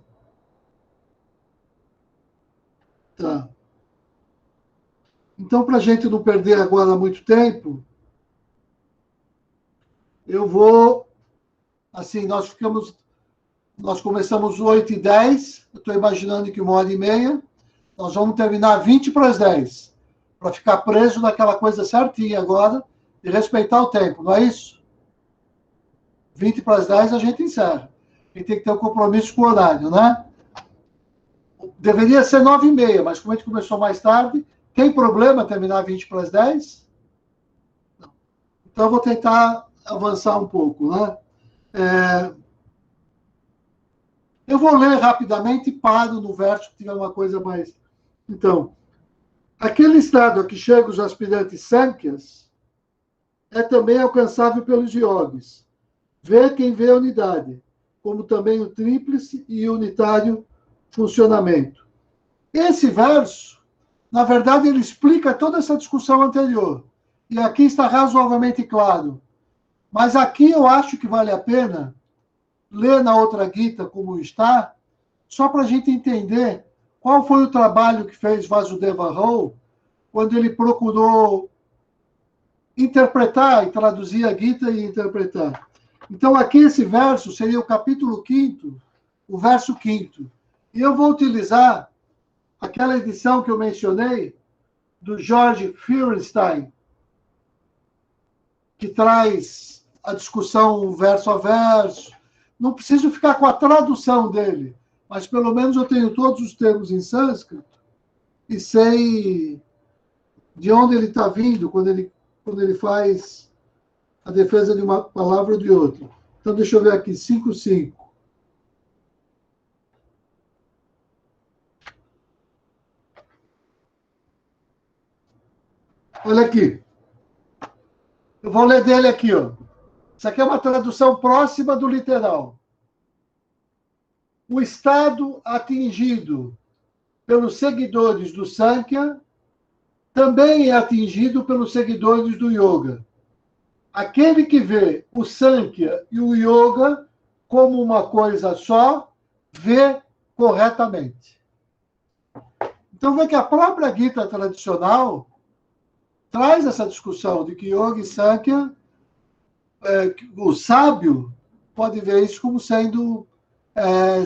Tá. Então, para a gente não perder agora muito tempo, eu vou... Assim, nós começamos 8h10, eu estou imaginando que 1h30, nós vamos terminar 20:10, para ficar preso naquela coisa certinha agora, e respeitar o tempo, não é isso? 20:10 a gente encerra. A gente tem que ter um compromisso com o horário, né? Deveria ser 9h30, mas como a gente começou mais tarde, tem problema terminar 20:10? Não. Então, eu vou tentar avançar um pouco, né? Eu vou ler rapidamente e paro no verso que tiver uma coisa mais... Então, aquele estado a que chegam os aspirantes Sankhya's é também alcançável pelos yogis. Vê quem vê a unidade, como também o tríplice e unitário funcionamento. Esse verso, na verdade, ele explica toda essa discussão anterior. E aqui está razoavelmente claro. Mas aqui eu acho que vale a pena ler na outra Gita como está, só para a gente entender qual foi o trabalho que fez Vasudeva Rao quando ele procurou interpretar e traduzir a Gita e interpretar. Então, aqui esse verso seria o capítulo 5º, o verso 5º. E eu vou utilizar aquela edição que eu mencionei, do George Feuerstein, que traz a discussão verso a verso. Não preciso ficar com a tradução dele, mas pelo menos eu tenho todos os termos em sânscrito e sei de onde ele está vindo quando ele faz a defesa de uma palavra ou de outra. Então, deixa eu ver aqui, 5:5. Olha aqui. Eu vou ler dele aqui, ó. Isso aqui é uma tradução próxima do literal. O estado atingido pelos seguidores do Sankhya também é atingido pelos seguidores do Yoga. Aquele que vê o Sankhya e o Yoga como uma coisa só, vê corretamente. Então, vê que a própria Gita tradicional traz essa discussão de que Yoga e Sankhya, o sábio pode ver isso como sendo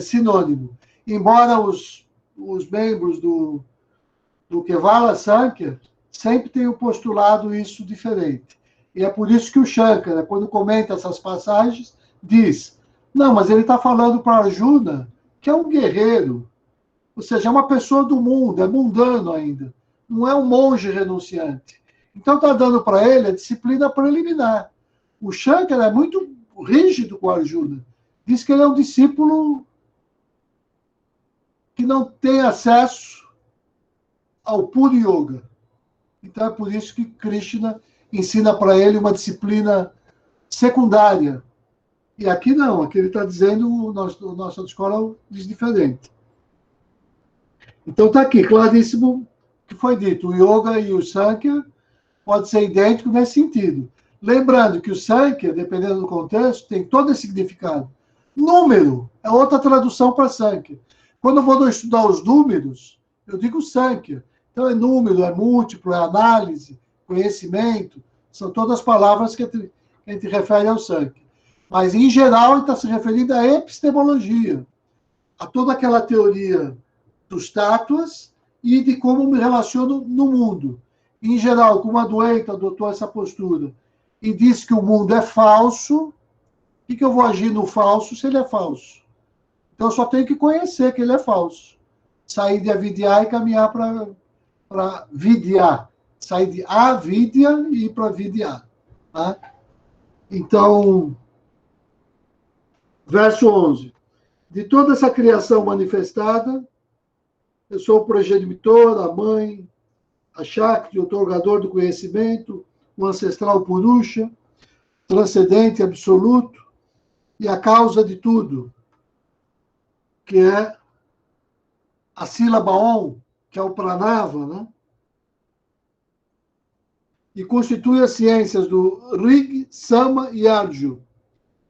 sinônimo. Embora os membros do Kevala Sankhya sempre tenham postulado isso diferente. E é por isso que o Shankara, quando comenta essas passagens, diz, não, mas ele está falando para Arjuna, que é um guerreiro, ou seja, é uma pessoa do mundo, é mundano ainda, não é um monge renunciante. Então está dando para ele a disciplina preliminar. O Shankara é muito rígido com Arjuna. Diz que ele é um discípulo que não tem acesso ao puro yoga. Então é por isso que Krishna ensina para ele uma disciplina secundária. E aqui não, aqui ele está dizendo, a nossa escola diz diferente. Então está aqui, claríssimo que foi dito. O Yoga e o Sankhya pode ser idêntico nesse sentido. Lembrando que o Sankhya, dependendo do contexto, tem todo esse significado. Número é outra tradução para Sankhya. Quando eu vou estudar os números, eu digo Sankhya. Então é número, é múltiplo, é análise, conhecimento, são todas palavras que a gente refere ao Sankhya. Mas, em geral, ele está se referindo à epistemologia, a toda aquela teoria dos tátuas e de como me relaciono no mundo. Em geral, como a Adwaita adotou essa postura e disse que o mundo é falso, e que eu vou agir no falso se ele é falso? Então, eu só tenho que conhecer que ele é falso. Sair de avidya e caminhar para vidya. Sair de avidya e ir para vidya. Tá? Então, verso 11. De toda essa criação manifestada, eu sou o progenitor, a mãe, a Shakti, o otorgador do conhecimento, o ancestral Purusha, transcendente, absoluto, e a causa de tudo, que é a sílaba Om, que é o Pranava, né? E constitui as ciências do Rig, Sama e Arju.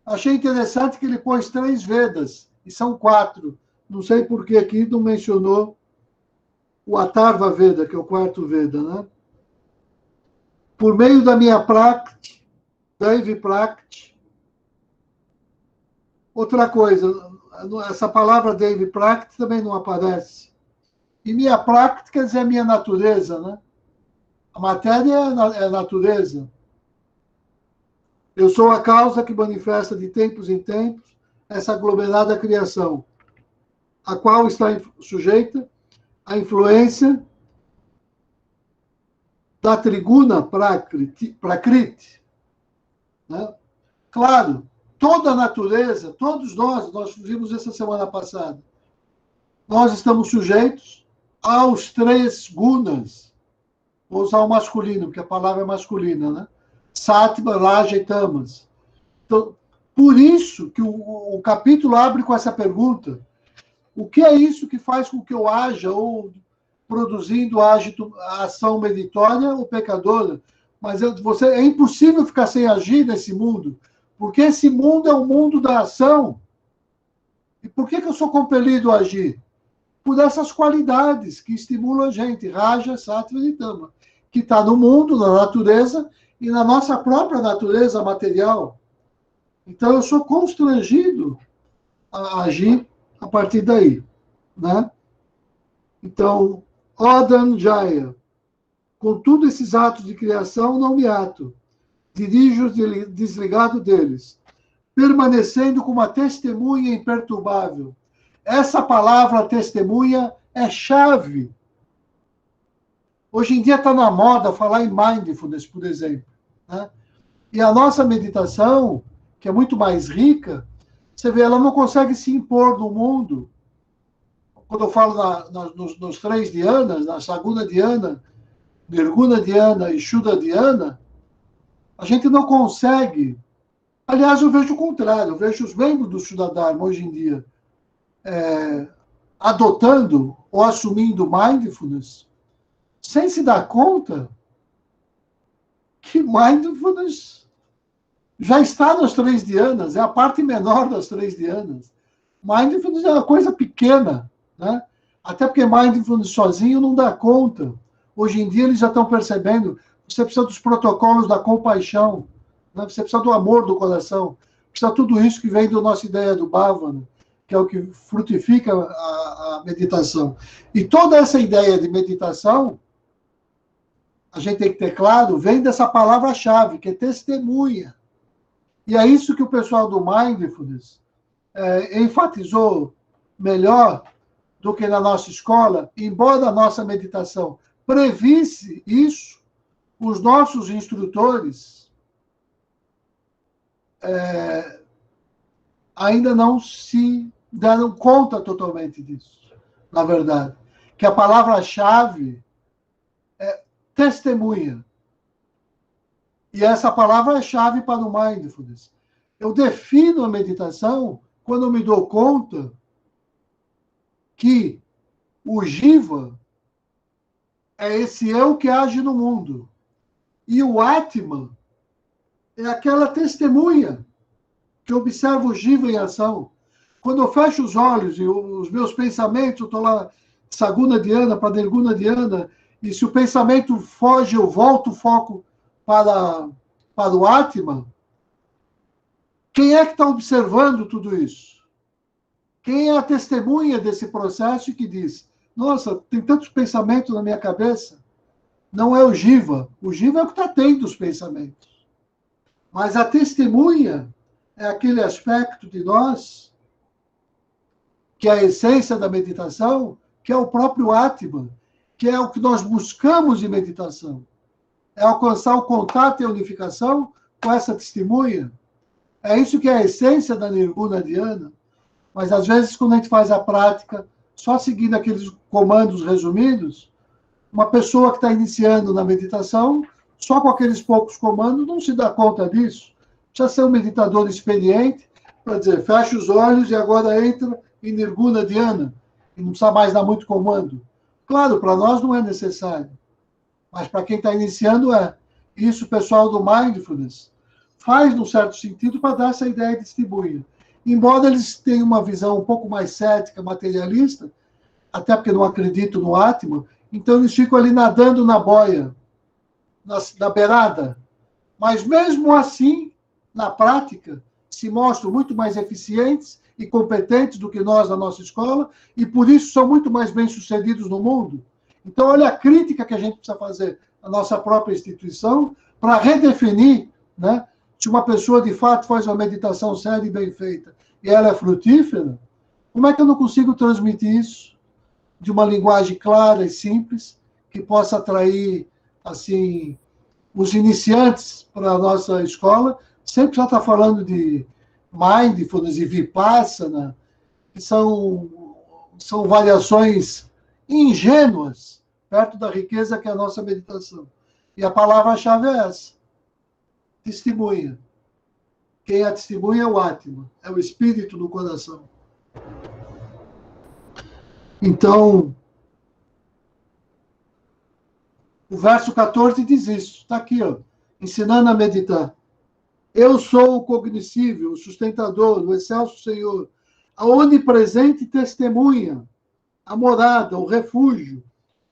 Achei interessante que ele pôs 3 Vedas, e são 4. Não sei por que aqui não mencionou o Atharva Veda, que é o 4º Veda, né? Por meio da minha Prakti, Daivi Prakti. Outra coisa, essa palavra Daivi Prakti também não aparece. E minha Prakti quer dizer a minha natureza, né? A matéria é a natureza. Eu sou a causa que manifesta de tempos em tempos essa aglomerada criação, a qual está sujeita à influência da Triguna Prakriti. Né? Claro, toda a natureza, todos nós vimos essa semana passada, nós estamos sujeitos aos 3 gunas. Vou usar o masculino, porque a palavra é masculina, né? Sattva, Raja e Tamas. Então, por isso que o capítulo abre com essa pergunta: o que é isso que faz com que eu haja, ou produzindo a ação meritória ou pecadora? Mas é impossível ficar sem agir nesse mundo, porque esse mundo é o mundo da ação. E por que eu sou compelido a agir? Por essas qualidades que estimulam a gente, Raja, Sattva e Tama, que está no mundo, na natureza e na nossa própria natureza material. Então, eu sou constrangido a agir a partir daí, né? Então, Odan Jaya, contudo, esses atos de criação não me ato, dirijo-os desligado deles, permanecendo como uma testemunha imperturbável. Essa palavra testemunha é chave. Hoje em dia está na moda falar em mindfulness, por exemplo, né? E a nossa meditação, que é muito mais rica, você vê, ela não consegue se impor no mundo. Quando eu falo nos 3 dhyanas, na Saguna Dhyana, Nirguna Dhyana e Shuddha Dhyana, a gente não consegue. Aliás, eu vejo o contrário, eu vejo os membros do Shuddha Dharma hoje em dia adotando ou assumindo mindfulness, sem se dar conta que mindfulness já está nas 3 dhyanas, é a parte menor das 3 dhyanas. Mindfulness é uma coisa pequena, né? Até porque mindfulness sozinho não dá conta. Hoje em dia eles já estão percebendo, você precisa dos protocolos da compaixão, né? Você precisa do amor do coração, precisa de tudo isso que vem da nossa ideia do Bhavana, que é o que frutifica a meditação. E toda essa ideia de meditação, a gente tem que ter claro, vem dessa palavra-chave, que é testemunha. E é isso que o pessoal do Mindfulness enfatizou melhor do que na nossa escola, embora a nossa meditação previsse isso, os nossos instrutores ainda não se deram conta totalmente disso, na verdade. Que a palavra-chave é testemunha. E essa palavra é chave para o Mindfulness. Eu defino a meditação quando eu me dou conta que o Jiva é esse eu que age no mundo. E o Atman é aquela testemunha que observa o Jiva em ação. Quando eu fecho os olhos e os meus pensamentos, eu estou lá, Saguna Dhyana para Nirguna Dhyana, e se o pensamento foge, eu volto o foco para o Atman. Quem é que está observando tudo isso? Quem é a testemunha desse processo e que diz, nossa, tem tantos pensamentos na minha cabeça? Não é o Jiva. O Jiva é o que está tendo os pensamentos. Mas a testemunha é aquele aspecto de nós, que é a essência da meditação, que é o próprio Atman, que é o que nós buscamos em meditação. É alcançar o contato e a unificação com essa testemunha. É isso que é a essência da Nirguna Dhyana. Mas, às vezes, quando a gente faz a prática, só seguindo aqueles comandos resumidos, uma pessoa que está iniciando na meditação, só com aqueles poucos comandos, não se dá conta disso. Precisa ser um meditador experiente para dizer, fecha os olhos e agora entra em Nirguna Dhyana. E não precisa mais dar muito comando. Claro, para nós não é necessário. Mas para quem está iniciando é. Isso o pessoal do Mindfulness faz, num certo sentido, para dar essa ideia de testemunha. Embora eles tenham uma visão um pouco mais cética, materialista, até porque não acreditam no Atman, então eles ficam ali nadando na boia, na beirada. Mas mesmo assim, na prática, se mostram muito mais eficientes e competentes do que nós na nossa escola, e por isso são muito mais bem-sucedidos no mundo. Então, olha a crítica que a gente precisa fazer à nossa própria instituição para redefinir, né? Se uma pessoa, de fato, faz uma meditação séria e bem feita e ela é frutífera, como é que eu não consigo transmitir isso de uma linguagem clara e simples que possa atrair, assim, os iniciantes para a nossa escola? Sempre já está falando de mindfulness e vipassana, que são variações ingênuas perto da riqueza que é a nossa meditação. E a palavra-chave é essa. Testemunha. Quem a testemunha é o Atman, é o espírito do coração. Então, o verso 14 diz isso. Está aqui, ó. ensinando a meditar. Eu sou o cognoscível, o sustentador, o excelso Senhor, a onipresente testemunha, a morada, o refúgio,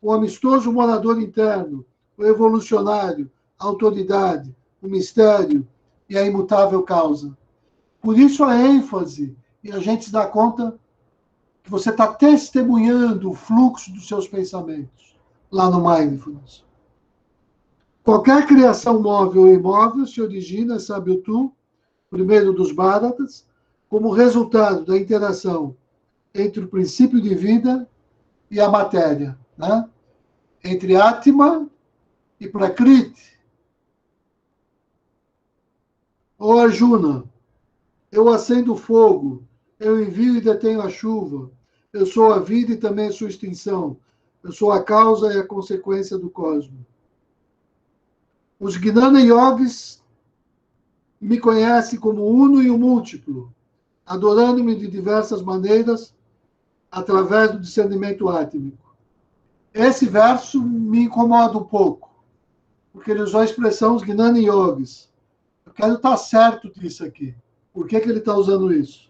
o amistoso morador interno, o evolucionário, a autoridade, o mistério e a imutável causa. Por isso a ênfase, e a gente se dá conta que você está testemunhando o fluxo dos seus pensamentos lá no Mindfulness. Qualquer criação móvel ou imóvel se origina, sabe o tu, primeiro dos Bharatas, como resultado da interação entre o princípio de vida e a matéria, né? Entre Atma e Prakriti. Ó Arjuna, eu acendo o fogo, eu envio e detenho a chuva, eu sou a vida e também a sua extinção, eu sou a causa e a consequência do cosmos. Os Gnana Yogis me conhecem como uno e o múltiplo, adorando-me de diversas maneiras através do discernimento átmico. Esse verso me incomoda um pouco, porque ele usou a expressão os Gnana Yogis. Eu quero estar certo disso aqui. Por que ele está usando isso?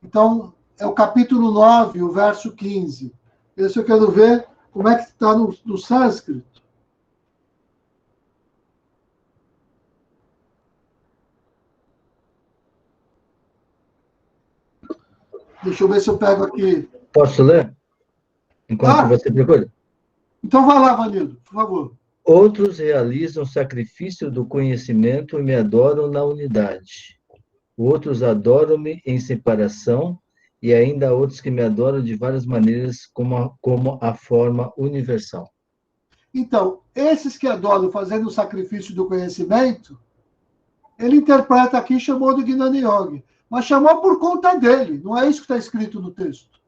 Então, é o capítulo 9, o verso 15. Esse eu quero ver como é que está no sânscrito. Deixa eu ver se eu pego aqui. Posso ler? Enquanto você procura? Então vai lá, Vanildo, por favor. Outros realizam sacrifício do conhecimento e me adoram na unidade. Outros adoram-me em separação, e ainda há outros que me adoram de várias maneiras, como a forma universal. Então, esses que adoram fazendo o sacrifício do conhecimento, ele interpreta aqui, chamou de Gnana Yoga, mas chamou por conta dele, não é isso que está escrito no texto.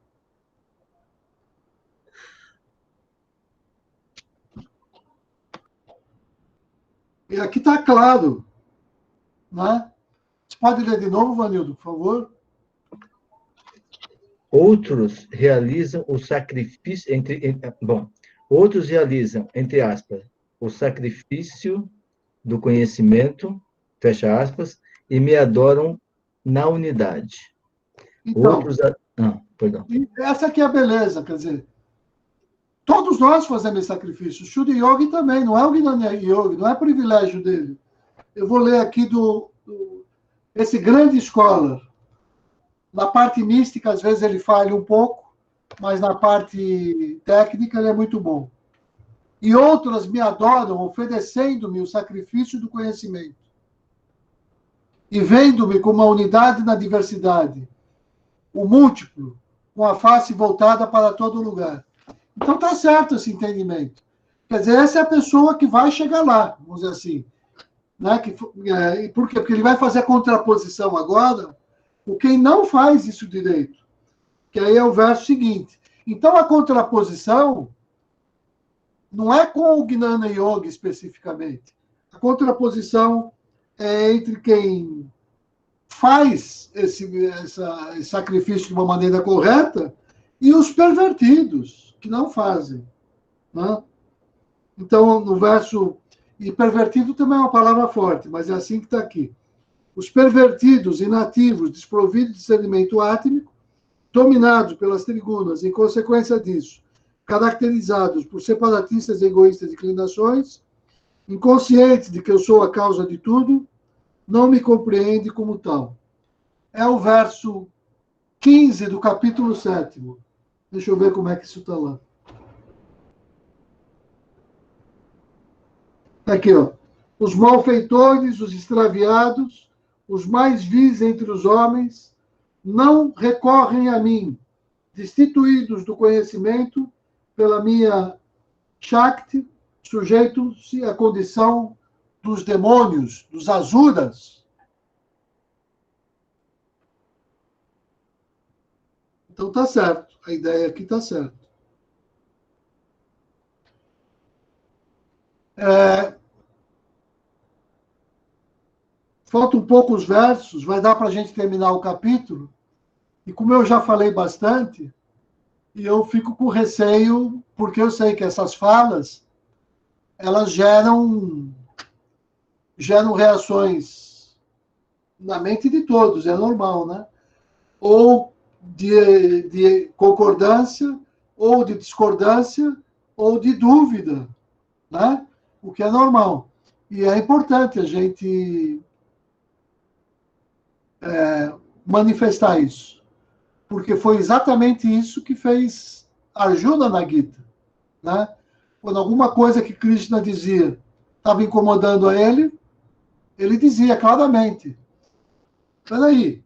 E aqui está claro, né? Você pode ler de novo, Vanildo, por favor? Outros realizam o sacrifício outros realizam, entre aspas, o sacrifício do conhecimento, fecha aspas, e me adoram na unidade. Então, Outros perdão. Essa aqui é a beleza, quer dizer, todos nós fazemos esse sacrifício. O Shuddha Yogi também, não é o Gnana Yogi, não é privilégio dele. Eu vou ler aqui esse grande scholar. Na parte mística, às vezes ele falha um pouco, mas na parte técnica ele é muito bom. E outras me adoram, oferecendo-me o sacrifício do conhecimento. E vendo-me como uma unidade na diversidade, o múltiplo, com a face voltada para todo lugar. Então está certo esse entendimento. Quer dizer, essa é a pessoa que vai chegar lá, vamos dizer assim. Né? Por quê? Porque ele vai fazer a contraposição agora com quem não faz isso direito. Que aí é o verso seguinte. Então a contraposição não é com o Gnana Yoga especificamente. A contraposição é entre quem faz esse sacrifício de uma maneira correta e os pervertidos, que não fazem. Né? Então, no verso... E pervertido também é uma palavra forte, mas é assim que está aqui. Os pervertidos, inativos, desprovidos de discernimento átmico, dominados pelas trigunas, em consequência disso, caracterizados por separatistas, egoístas e inclinações, inconscientes de que eu sou a causa de tudo, não me compreende como tal. É o verso 15 do capítulo 7. Deixa eu ver como é que isso está lá. Aqui, ó. Os malfeitores, os extraviados, os mais vis entre os homens, não recorrem a mim, destituídos do conhecimento pela minha Shakti, sujeitos-se à condição dos demônios, dos asuras. Então tá certo, a ideia aqui tá certa. Faltam poucos versos, vai dar para a gente terminar o capítulo. E como eu já falei bastante, e eu fico com receio, porque eu sei que essas falas, elas geram geram reações na mente de todos, é normal, né? Ou de concordância, ou de discordância, ou de dúvida, né? O que é normal. E é importante a gente manifestar isso, porque foi exatamente isso que fez Arjuna na Gita, né? Quando alguma coisa que Krishna dizia estava incomodando a ele, ele dizia claramente. Peraí,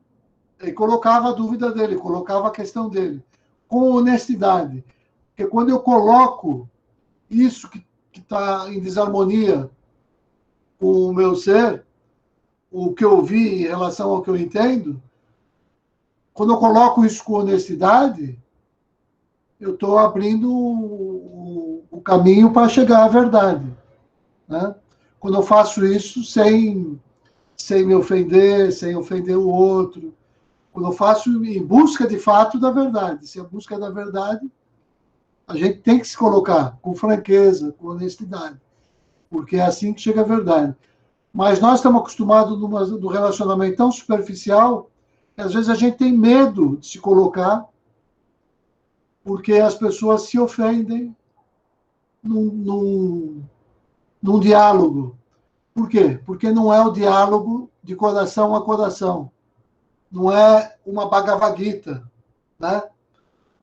ele colocava a dúvida dele, colocava a questão dele, com honestidade. Porque quando eu coloco isso que está em desarmonia com o meu ser, o que eu vi em relação ao que eu entendo, quando eu coloco isso com honestidade, eu estou abrindo o caminho para chegar à verdade, né? Quando eu faço isso sem me ofender, sem ofender o outro, quando eu faço em busca de fato da verdade. Se a busca da verdade, a gente tem que se colocar com franqueza, com honestidade, porque é assim que chega a verdade. Mas nós estamos acostumados num relacionamento tão superficial que às vezes a gente tem medo de se colocar porque as pessoas se ofendem num diálogo. Por quê? Porque não é o diálogo de coração a coração. Não é uma Bhagavad Gita, né?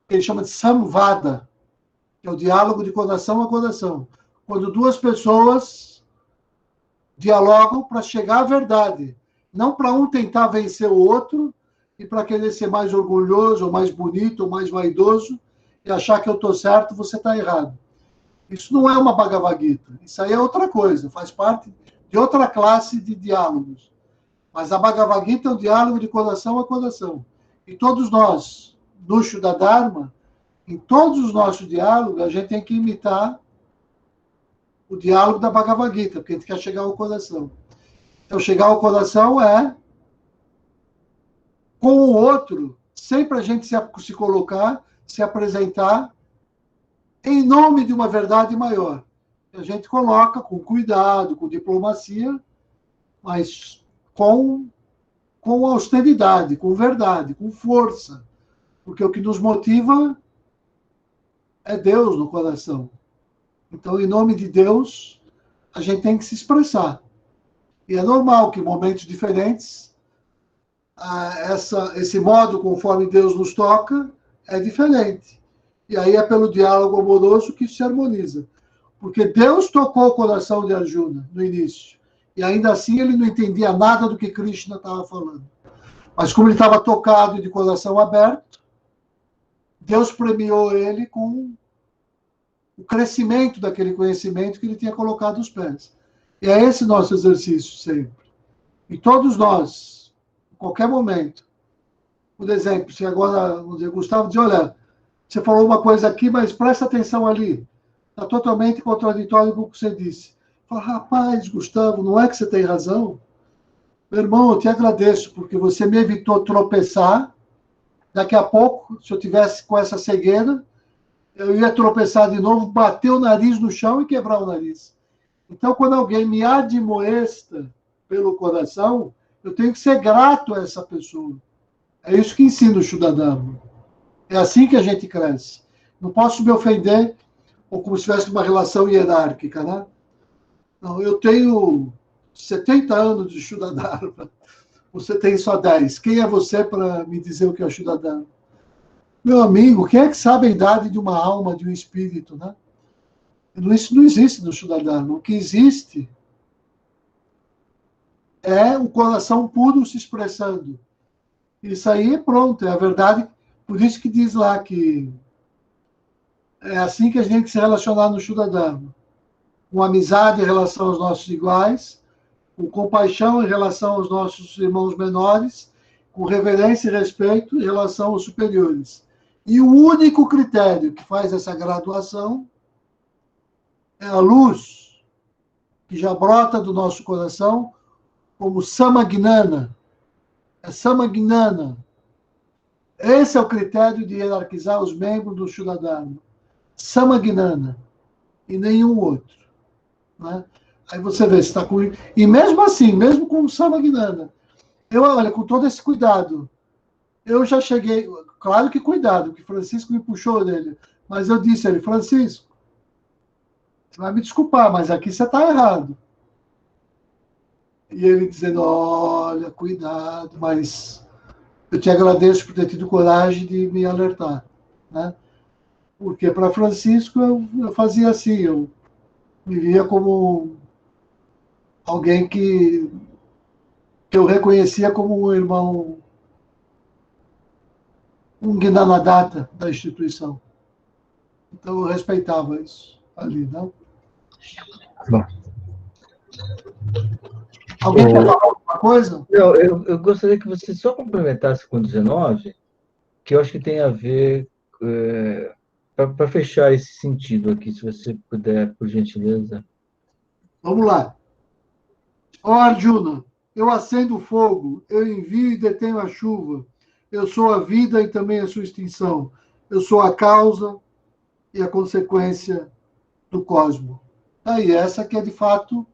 Ele chama de Samvada, que é o diálogo de coração a coração. Quando duas pessoas dialogam para chegar à verdade, não para um tentar vencer o outro e para querer ser mais orgulhoso, ou mais bonito, ou mais vaidoso, e achar que eu estou certo, você está errado. Isso não é uma Bhagavad Gita. Isso aí é outra coisa, faz parte de outra classe de diálogos. Mas a Bhagavad Gita é um diálogo de coração a coração. E todos nós, no Shuddha Dharma, em todos os nossos diálogos, a gente tem que imitar o diálogo da Bhagavad Gita, porque a gente quer chegar ao coração. Então, chegar ao coração é com o outro, sempre a gente se colocar, se apresentar em nome de uma verdade maior. A gente coloca com cuidado, com diplomacia, mas com austeridade, com verdade, com força. Porque o que nos motiva é Deus no coração. Então, em nome de Deus, a gente tem que se expressar. E é normal que em momentos diferentes, esse modo conforme Deus nos toca é diferente. E aí é pelo diálogo amoroso que se harmoniza. Porque Deus tocou o coração de Arjuna no início. E ainda assim ele não entendia nada do que Krishna estava falando. Mas como ele estava tocado e de coração aberto, Deus premiou ele com o crescimento daquele conhecimento que ele tinha colocado aos pés. E é esse nosso exercício sempre. E todos nós, em qualquer momento, por exemplo, se agora o Gustavo diz, olha, você falou uma coisa aqui, mas presta atenção ali. Está totalmente contraditório com o que você disse. Fala, rapaz, Gustavo, não é que você tem razão? Meu irmão, eu te agradeço, porque você me evitou tropeçar. Daqui a pouco, se eu tivesse com essa cegueira, eu ia tropeçar de novo, bater o nariz no chão e quebrar o nariz. Então, quando alguém me admoesta pelo coração, eu tenho que ser grato a essa pessoa. É isso que ensina o Shuddha Dharma. É assim que a gente cresce. Não posso me ofender ou como se tivesse uma relação hierárquica, né? Não, eu tenho 70 anos de Shuddha Dharma. Você tem só 10. Quem é você para me dizer o que é o Shuddha Dharma? Meu amigo, quem é que sabe a idade de uma alma, de um espírito, né? Isso não existe no Shuddha Dharma. O que existe é o coração puro se expressando. Isso aí é pronto, é a verdade. Por isso que diz lá que é assim que a gente tem que se relacionar no Shuddha Dharma. Com amizade em relação aos nossos iguais, com compaixão em relação aos nossos irmãos menores, com reverência e respeito em relação aos superiores. E o único critério que faz essa graduação é a luz que já brota do nosso coração como Samagnana. É Samagnana. Esse é o critério de hierarquizar os membros do Shuddha Dharma. Samagnana. E nenhum outro. Né? Aí você vê se está com... E mesmo assim, mesmo com o Samagnana, olha, com todo esse cuidado, eu já cheguei... Claro que cuidado, que Francisco me puxou dele, mas eu disse a ele, Francisco, você vai me desculpar, mas aqui você está errado. E ele dizendo, olha, cuidado, mas eu te agradeço por ter tido coragem de me alertar, né? Porque para Francisco eu fazia assim, eu me via como alguém que eu reconhecia como um irmão, um Gnanadatta da instituição. Então eu respeitava isso ali, não? Bom. Alguém quer falar alguma coisa? Eu gostaria que você só complementasse com 19, que eu acho que tem a ver, para fechar esse sentido aqui, se você puder, por gentileza. Vamos lá. Ó Arjuna, eu acendo o fogo, eu envio e detenho a chuva. Eu sou a vida e também a sua extinção. Eu sou a causa e a consequência do cosmos. Aí, essa que é, de fato,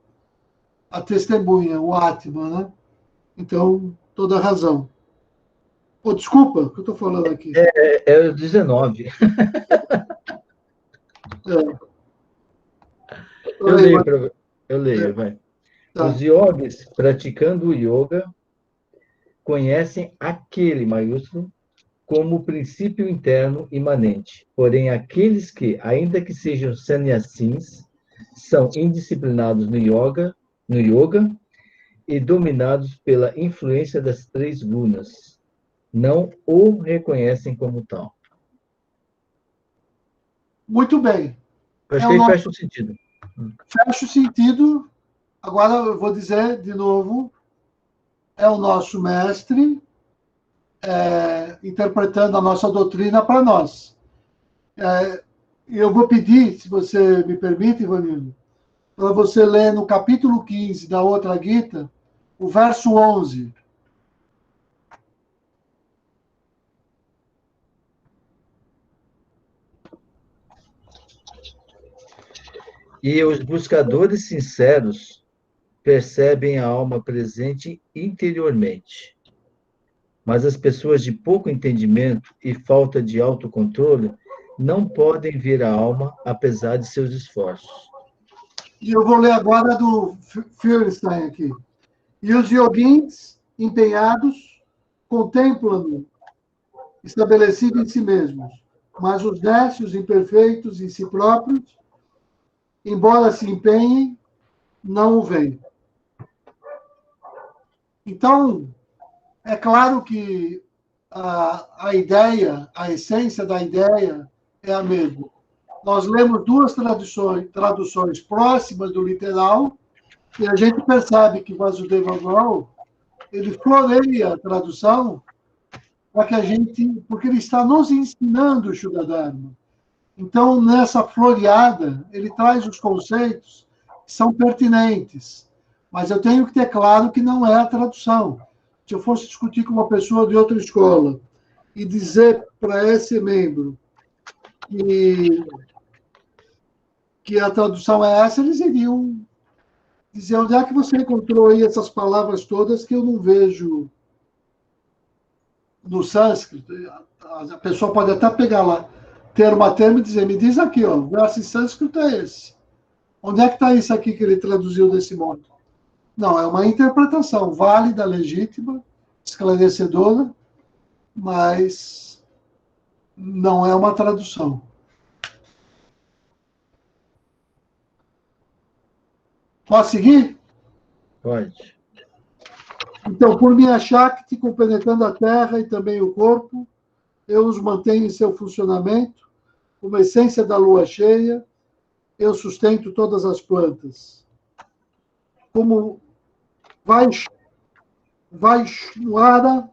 a testemunha, o Atma, né? Então, toda a razão. Oh, desculpa, o que eu estou falando aqui? É o 19. Eu leio, vai. Tá. Os yogis praticando o yoga conhecem aquele maiúsculo como princípio interno imanente. Porém, aqueles que, ainda que sejam sannyasins, são indisciplinados no yoga e dominados pela influência das 3 gunas, não o reconhecem como tal. Muito bem. Acho que aí fecha o sentido. Fecha o sentido. Agora eu vou dizer de novo, é o nosso mestre interpretando a nossa doutrina para nós. Eu vou pedir, se você me permite, Ivanildo, para você ler no capítulo 15 da outra Gita, o verso 11. E os buscadores sinceros percebem a alma presente interiormente. Mas as pessoas de pouco entendimento e falta de autocontrole não podem ver a alma, apesar de seus esforços. E eu vou ler agora do Feuerstein aqui. E os yoguins empenhados contemplam-no, estabelecido em si mesmos, mas os nécios imperfeitos em si próprios, embora se empenhem, não o veem. Então, é claro que a ideia, a essência da ideia é a mesma. Nós lemos 2 traduções próximas do literal, e a gente percebe que Vasudeva Goswami, ele floreia a tradução para que a gente, porque ele está nos ensinando o Shuddha Dharma. Então, nessa floreada, ele traz os conceitos que são pertinentes, mas eu tenho que ter claro que não é a tradução. Se eu fosse discutir com uma pessoa de outra escola e dizer para esse membro que a tradução é essa, eles iriam dizer onde é que você encontrou aí essas palavras todas que eu não vejo no sânscrito. A pessoa pode até pegar lá, termo a termo e dizer, me diz aqui, ó, o verso em sânscrito é esse. Onde é que está isso aqui que ele traduziu desse modo? Não, é uma interpretação válida, legítima, esclarecedora, mas não é uma tradução. Posso seguir? Pode. Então, por minha Shakti, compenetrando a terra e também o corpo, eu os mantenho em seu funcionamento, como essência da lua cheia, eu sustento todas as plantas. Como Vaishnuara,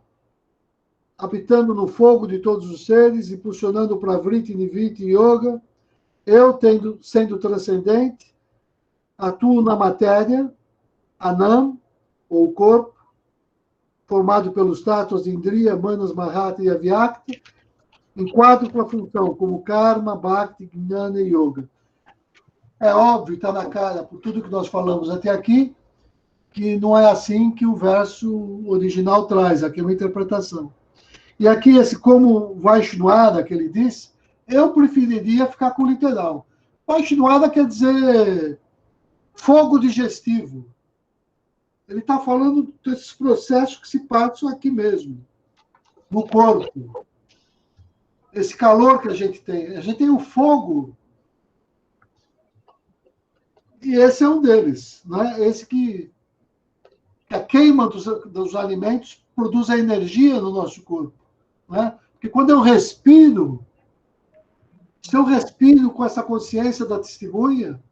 habitando no fogo de todos os seres, impulsionando para Vritti, Nivritti e Yoga, eu, sendo transcendente, atuo na matéria, Anam, ou corpo, formado pelos tátuas de Indriya, Manas, Mahata e Avyakta, enquadro com a função como Karma, Bhakti, Gnana e Yoga. É óbvio, está na cara, por tudo que nós falamos até aqui, que não é assim que o verso original traz, aqui é uma interpretação. E aqui, esse como Vaishnavada, que ele disse, eu preferiria ficar com o literal. Vaishnavada quer dizer fogo digestivo. Ele está falando desses processos que se passam aqui mesmo, no corpo. Esse calor que a gente tem. A gente tem o fogo, e esse é um deles. Né? Esse que a queima dos alimentos produz a energia no nosso corpo. Né? Porque quando eu respiro, se eu respiro com essa consciência da testemunha,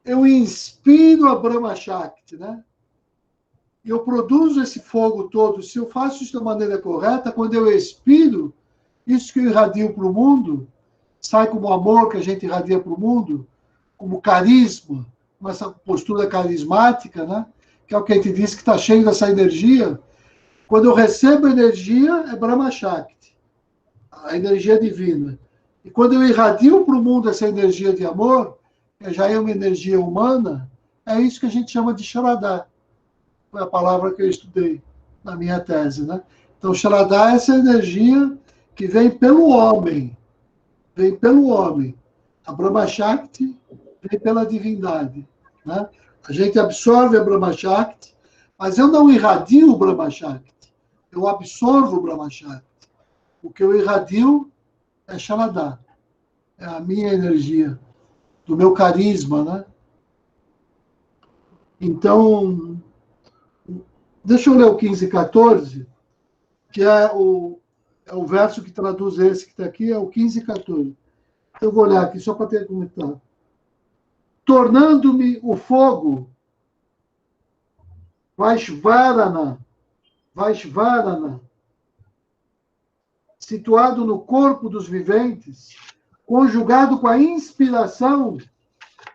eu inspiro a Brahma Shakti, né? Eu produzo esse fogo todo. Se eu faço isso da maneira correta, quando eu expiro, isso que eu irradio para o mundo, sai como amor que a gente irradia para o mundo, como carisma, com essa postura carismática, né? Que é o que a gente diz que está cheio dessa energia. Quando eu recebo energia, é Brahma Shakti, a energia divina. E quando eu irradio para o mundo essa energia de amor, que já é uma energia humana, é isso que a gente chama de Shraddha. Foi a palavra que eu estudei na minha tese, né? Então, Shraddha é essa energia que vem pelo homem. Vem pelo homem. A Brahma Shakti vem pela divindade, né? A gente absorve a Brahma Shakti, mas eu não irradio o Brahma Shakti. Eu absorvo o Brahma Shakti. O que eu irradio é Shraddha. É a minha energia, do meu carisma, né? Então, deixa eu ler o 15:14, que é o verso que traduz esse que está aqui, é o 15:14. Eu vou olhar aqui só para ter comentado. Tornando-me o fogo, Vaishvarana, situado no corpo dos viventes, conjugado com a inspiração,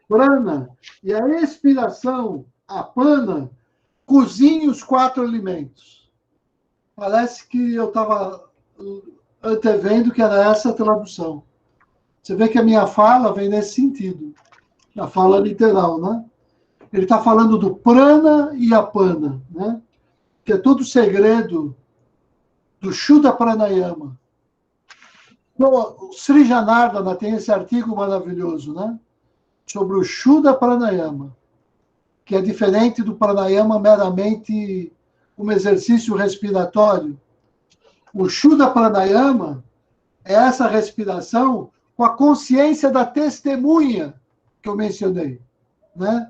prana, e a expiração, apana, cozinhe os 4 alimentos. Parece que eu estava antevendo que era essa a tradução. Você vê que a minha fala vem nesse sentido, a fala literal, né? Ele está falando do prana e apana, né? Que é todo o segredo do Shuddha Pranayama. O Sri Janardana tem esse artigo maravilhoso, né? Sobre o Shuddha Pranayama, que é diferente do pranayama meramente um exercício respiratório. O Shuddha Pranayama é essa respiração com a consciência da testemunha que eu mencionei, né?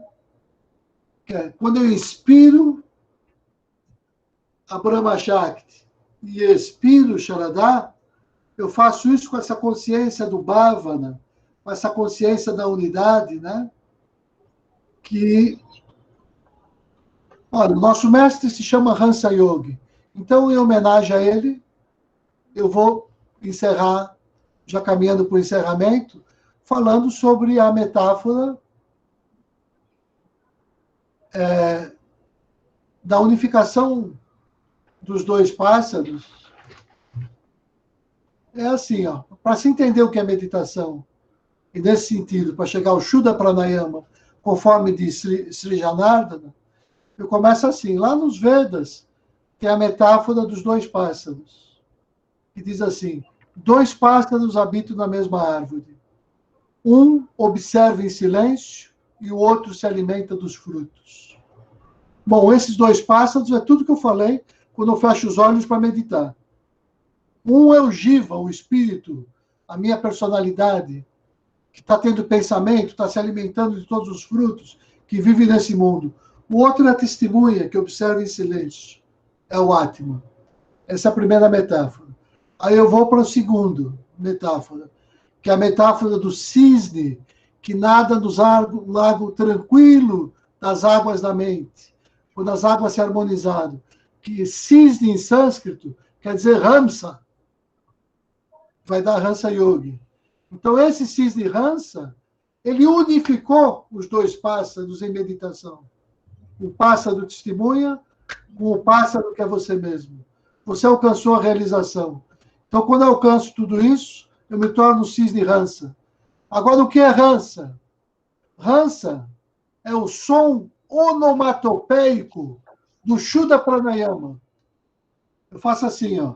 Que é, quando eu inspiro a Brahma Shakti e expiro Shraddha, eu faço isso com essa consciência do Bhavana, com essa consciência da unidade, né? Que, olha, o nosso mestre se chama Hansa Yogi. Então, em homenagem a ele, eu vou encerrar, já caminhando para o encerramento, falando sobre a metáfora da unificação dos 2 pássaros. É assim, ó, para se entender o que é meditação, e nesse sentido, para chegar ao Shuddha Pranayama, conforme diz Sri Janardana, eu começo assim, lá nos Vedas, tem a metáfora dos 2 pássaros, que diz assim, 2 pássaros habitam na mesma árvore. Um observa em silêncio e o outro se alimenta dos frutos. Bom, esses 2 pássaros é tudo que eu falei quando eu fecho os olhos para meditar. Um é o Jiva, o espírito, a minha personalidade, que está tendo pensamento, está se alimentando de todos os frutos, que vive nesse mundo. O outro é a testemunha, que observa em silêncio. É o Atma. Essa é a primeira metáfora. Aí eu vou para a segunda metáfora, que é a metáfora do cisne, que nada no lago tranquilo das águas da mente, quando as águas se harmonizaram. Que cisne em sânscrito quer dizer Ramsa. Vai dar Hansa Yogi. Então, esse cisne Hansa, ele unificou os 2 pássaros em meditação. O pássaro testemunha com o pássaro que é você mesmo. Você alcançou a realização. Então, quando eu alcanço tudo isso, eu me torno cisne Hansa. Agora, o que é Hansa? Hansa é o som onomatopeico do Shuddha Pranayama. Eu faço assim, ó.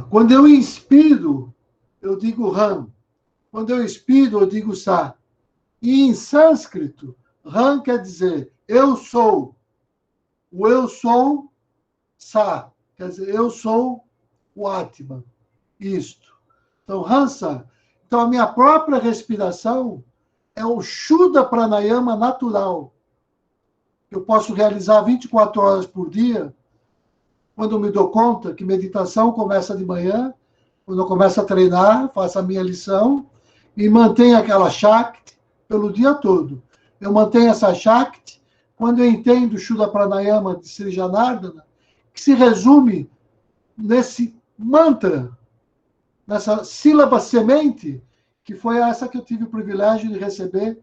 Quando eu inspiro, eu digo Ram. Quando eu expiro, eu digo Sa. E em sânscrito, Ram quer dizer eu sou. O eu sou, Sa. Quer dizer, eu sou o Atman. Isto. Então, Hansa. Então, a minha própria respiração é o Shuddha Pranayama natural. Eu posso realizar 24 horas por dia, quando eu me dou conta que meditação começa de manhã, quando eu começo a treinar, faço a minha lição e mantenho aquela Shakti pelo dia todo. Eu mantenho essa Shakti quando eu entendo o Shuddha Pranayama de Sri Janardana, que se resume nesse mantra, nessa sílaba semente, que foi essa que eu tive o privilégio de receber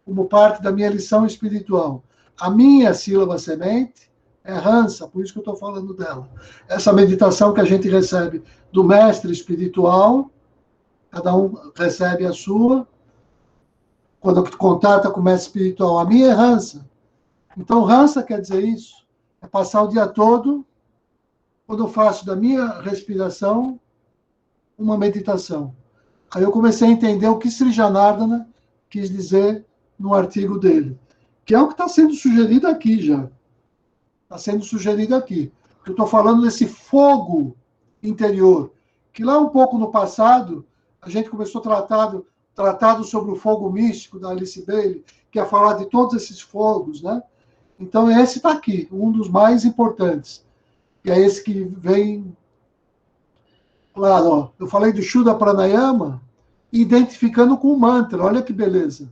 como parte da minha lição espiritual. A minha sílaba semente é Hansa, por isso que eu estou falando dela. Essa meditação que a gente recebe do mestre espiritual, cada um recebe a sua, quando contata com o mestre espiritual. A minha é Hansa. Então, Hansa quer dizer isso. É passar o dia todo, quando eu faço da minha respiração uma meditação. Aí eu comecei a entender o que Sri Janardana quis dizer no artigo dele, que é o que está sendo sugerido aqui já. Está sendo sugerido aqui. Eu estou falando desse fogo interior, que lá um pouco no passado, a gente começou tratado sobre o fogo místico da Alice Bailey, que é falar de todos esses fogos, né? Então, esse está aqui, um dos mais importantes. E é esse que vem... Claro, ó, eu falei do Shuddha Pranayama, identificando com o mantra. Olha que beleza.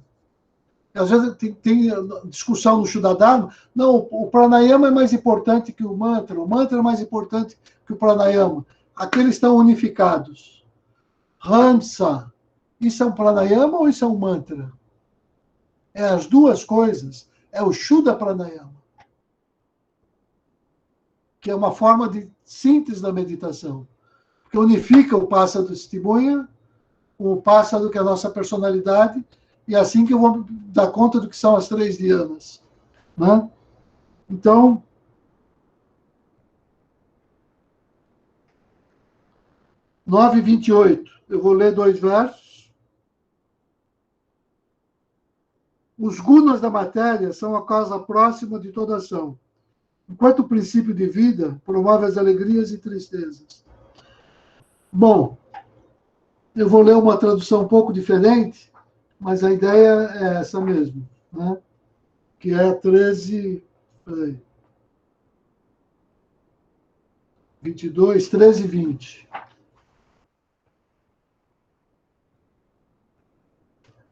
Às vezes tem discussão no Shuddha Dharma. Não, o pranayama é mais importante que o mantra é mais importante que o pranayama. Aqui eles estão unificados. Hansa, isso é um pranayama ou isso é um mantra? É as duas coisas. É o Shuddha Pranayama, que é uma forma de síntese da meditação, que unifica o pássaro testemunha, o pássaro que é a nossa personalidade, e é assim que eu vou dar conta do que são as 3 dhyanas. Né? Então, (9:28). Eu vou ler 2 versos. Os gunas da matéria são a causa próxima de toda ação, enquanto o princípio de vida promove as alegrias e tristezas. Bom, eu vou ler uma tradução um pouco diferente, mas a ideia é essa mesmo, né? Que é 13:20.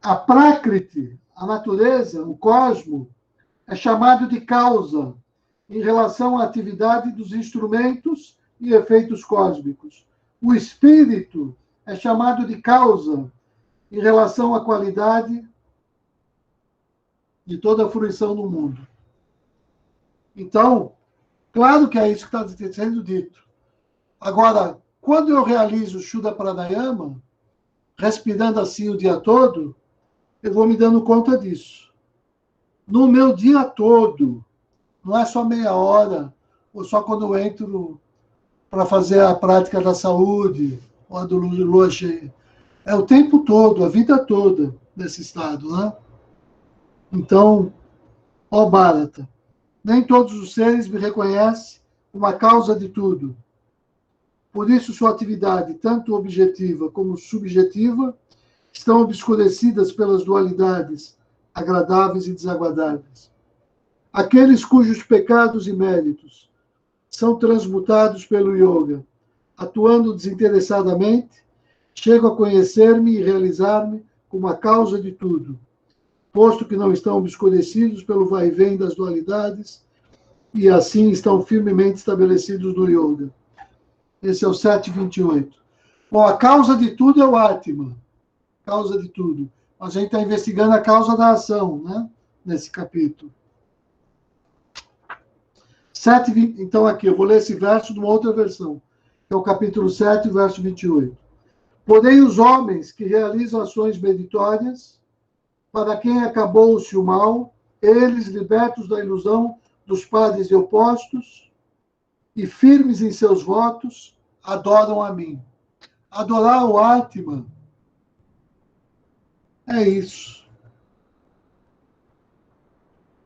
A Prakriti, a natureza, o cosmo, é chamado de causa em relação à atividade dos instrumentos e efeitos cósmicos. O espírito é chamado de causa em relação à qualidade de toda a fruição no mundo. Então, claro que é isso que está sendo dito. Agora, quando eu realizo o Shuddha Pranayama, respirando assim o dia todo, eu vou me dando conta disso. No meu dia todo, não é só meia hora, ou só quando eu entro para fazer a prática da saúde, ou a do lua cheia. É o tempo todo, a vida toda, nesse estado, né? Então, ó Bharata, nem todos os seres me reconhecem como a causa de tudo. Por isso, sua atividade, tanto objetiva como subjetiva, estão obscurecidas pelas dualidades agradáveis e desagradáveis. Aqueles cujos pecados e méritos são transmutados pelo yoga, atuando desinteressadamente, chego a conhecer-me e realizar-me como a causa de tudo, posto que não estão obscurecidos pelo vai-vém das dualidades e assim estão firmemente estabelecidos no yoga. Esse é o 7:28. Bom, a causa de tudo é o Atman. Causa de tudo. A gente está investigando a causa da ação, né? Nesse capítulo. 7:20. Então, aqui, eu vou ler esse verso de uma outra versão. É o capítulo 7, verso 28. Porém, os homens que realizam ações meritórias, para quem acabou-se o mal, eles, libertos da ilusão dos pares e opostos, e firmes em seus votos, adoram a mim. Adorar o Atman é isso.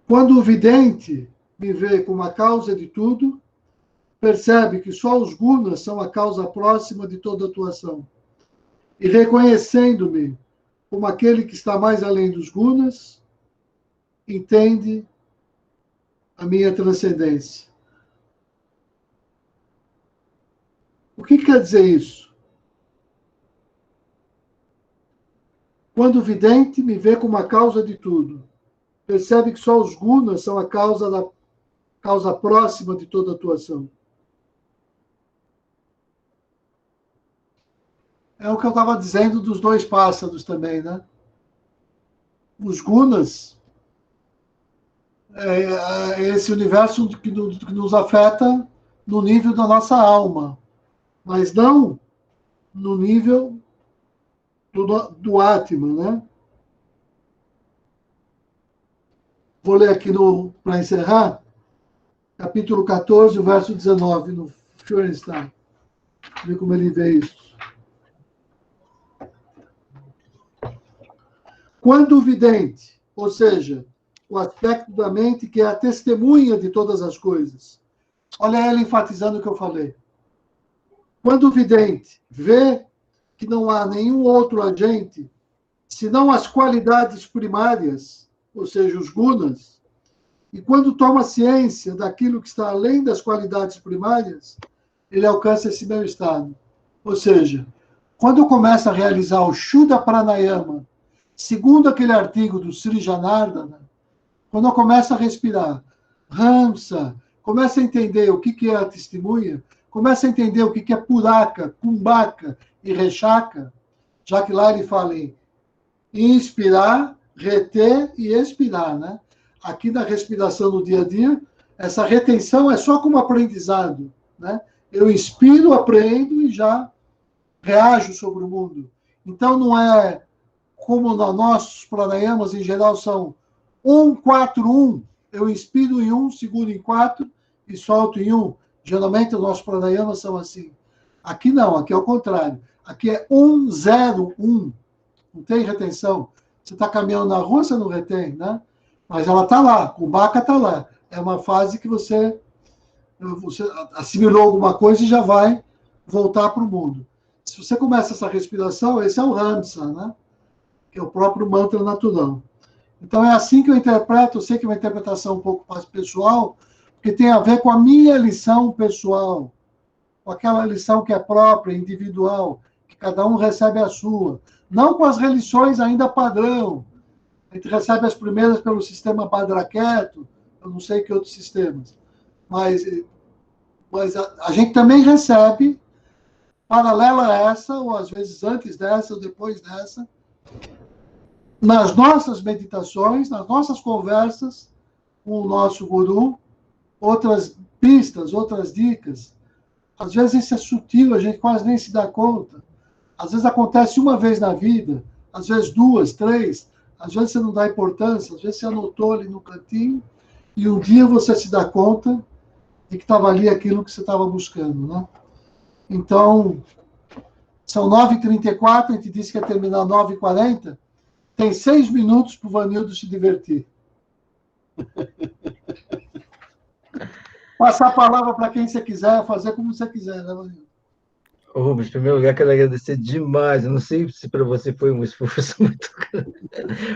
Quando o vidente me vê como a causa de tudo, percebe que só os gunas são a causa próxima de toda atuação. E reconhecendo-me como aquele que está mais além dos gunas, entende a minha transcendência. O que quer dizer isso? Quando o vidente me vê como a causa de tudo, percebe que só os gunas são a causa próxima de toda atuação. É o que eu estava dizendo dos dois pássaros também, né? Os gunas é esse universo que nos afeta no nível da nossa alma, mas não no nível do Atman, né? Vou ler aqui para encerrar, capítulo 14, o verso 19, no Feuerenstein. Ver como ele vê isso. Quando o vidente, ou seja, o aspecto da mente que é a testemunha de todas as coisas. Olha ela enfatizando o que eu falei. Quando o vidente vê que não há nenhum outro agente, senão as qualidades primárias, ou seja, os gunas, e quando toma ciência daquilo que está além das qualidades primárias, ele alcança esse meu estado. Ou seja, quando começa a realizar o Shuddha Pranayama, segundo aquele artigo do Sri Janardana, quando eu começo a respirar, Ramsa, começa a entender o que é a testemunha, começa a entender o que é Puraka, Kumbhaka e Rechaka, já que lá ele fala em inspirar, reter e expirar, né? Aqui na respiração no dia a dia, essa retenção é só como aprendizado, né? Eu inspiro, aprendo e já reajo sobre o mundo. Então não é como nossos pranayamas em geral são 1, 4, 1. Eu inspiro em 1, seguro em 4 e solto em 1. Geralmente os nossos pranayamas são assim. Aqui não, aqui é o contrário. Aqui é 1, 0, 1. Não tem retenção. Você está caminhando na rua, você não retém, né? Mas ela está lá, o Baka está lá. É uma fase que você assimilou alguma coisa e já vai voltar para o mundo. Se você começa essa respiração, esse é o Ramsa, né? Que é o próprio mantra natural. Então é assim que eu interpreto, eu sei que é uma interpretação um pouco mais pessoal, porque tem a ver com a minha lição pessoal, com aquela lição que é própria, individual, que cada um recebe a sua. Não com as religiões ainda padrão. A gente recebe as primeiras pelo sistema Padraqueto, eu não sei que outros sistemas. Mas a gente também recebe, paralela a essa, ou às vezes antes dessa, ou depois dessa, nas nossas meditações, nas nossas conversas com o nosso guru, outras pistas, outras dicas. Às vezes isso é sutil, a gente quase nem se dá conta. Às vezes acontece uma vez na vida, às vezes 2, 3, às vezes você não dá importância, às vezes você anotou ali no cantinho, e um dia você se dá conta de que estava ali aquilo que você estava buscando, né? Então, são 9h34, a gente disse que ia terminar 9h40, tem 6 minutos para o Vanildo se divertir. Passar a palavra para quem você quiser, fazer como você quiser, né, Vanildo? Ô, Rubens, em primeiro lugar, quero agradecer demais. Eu não sei se para você foi um esforço muito grande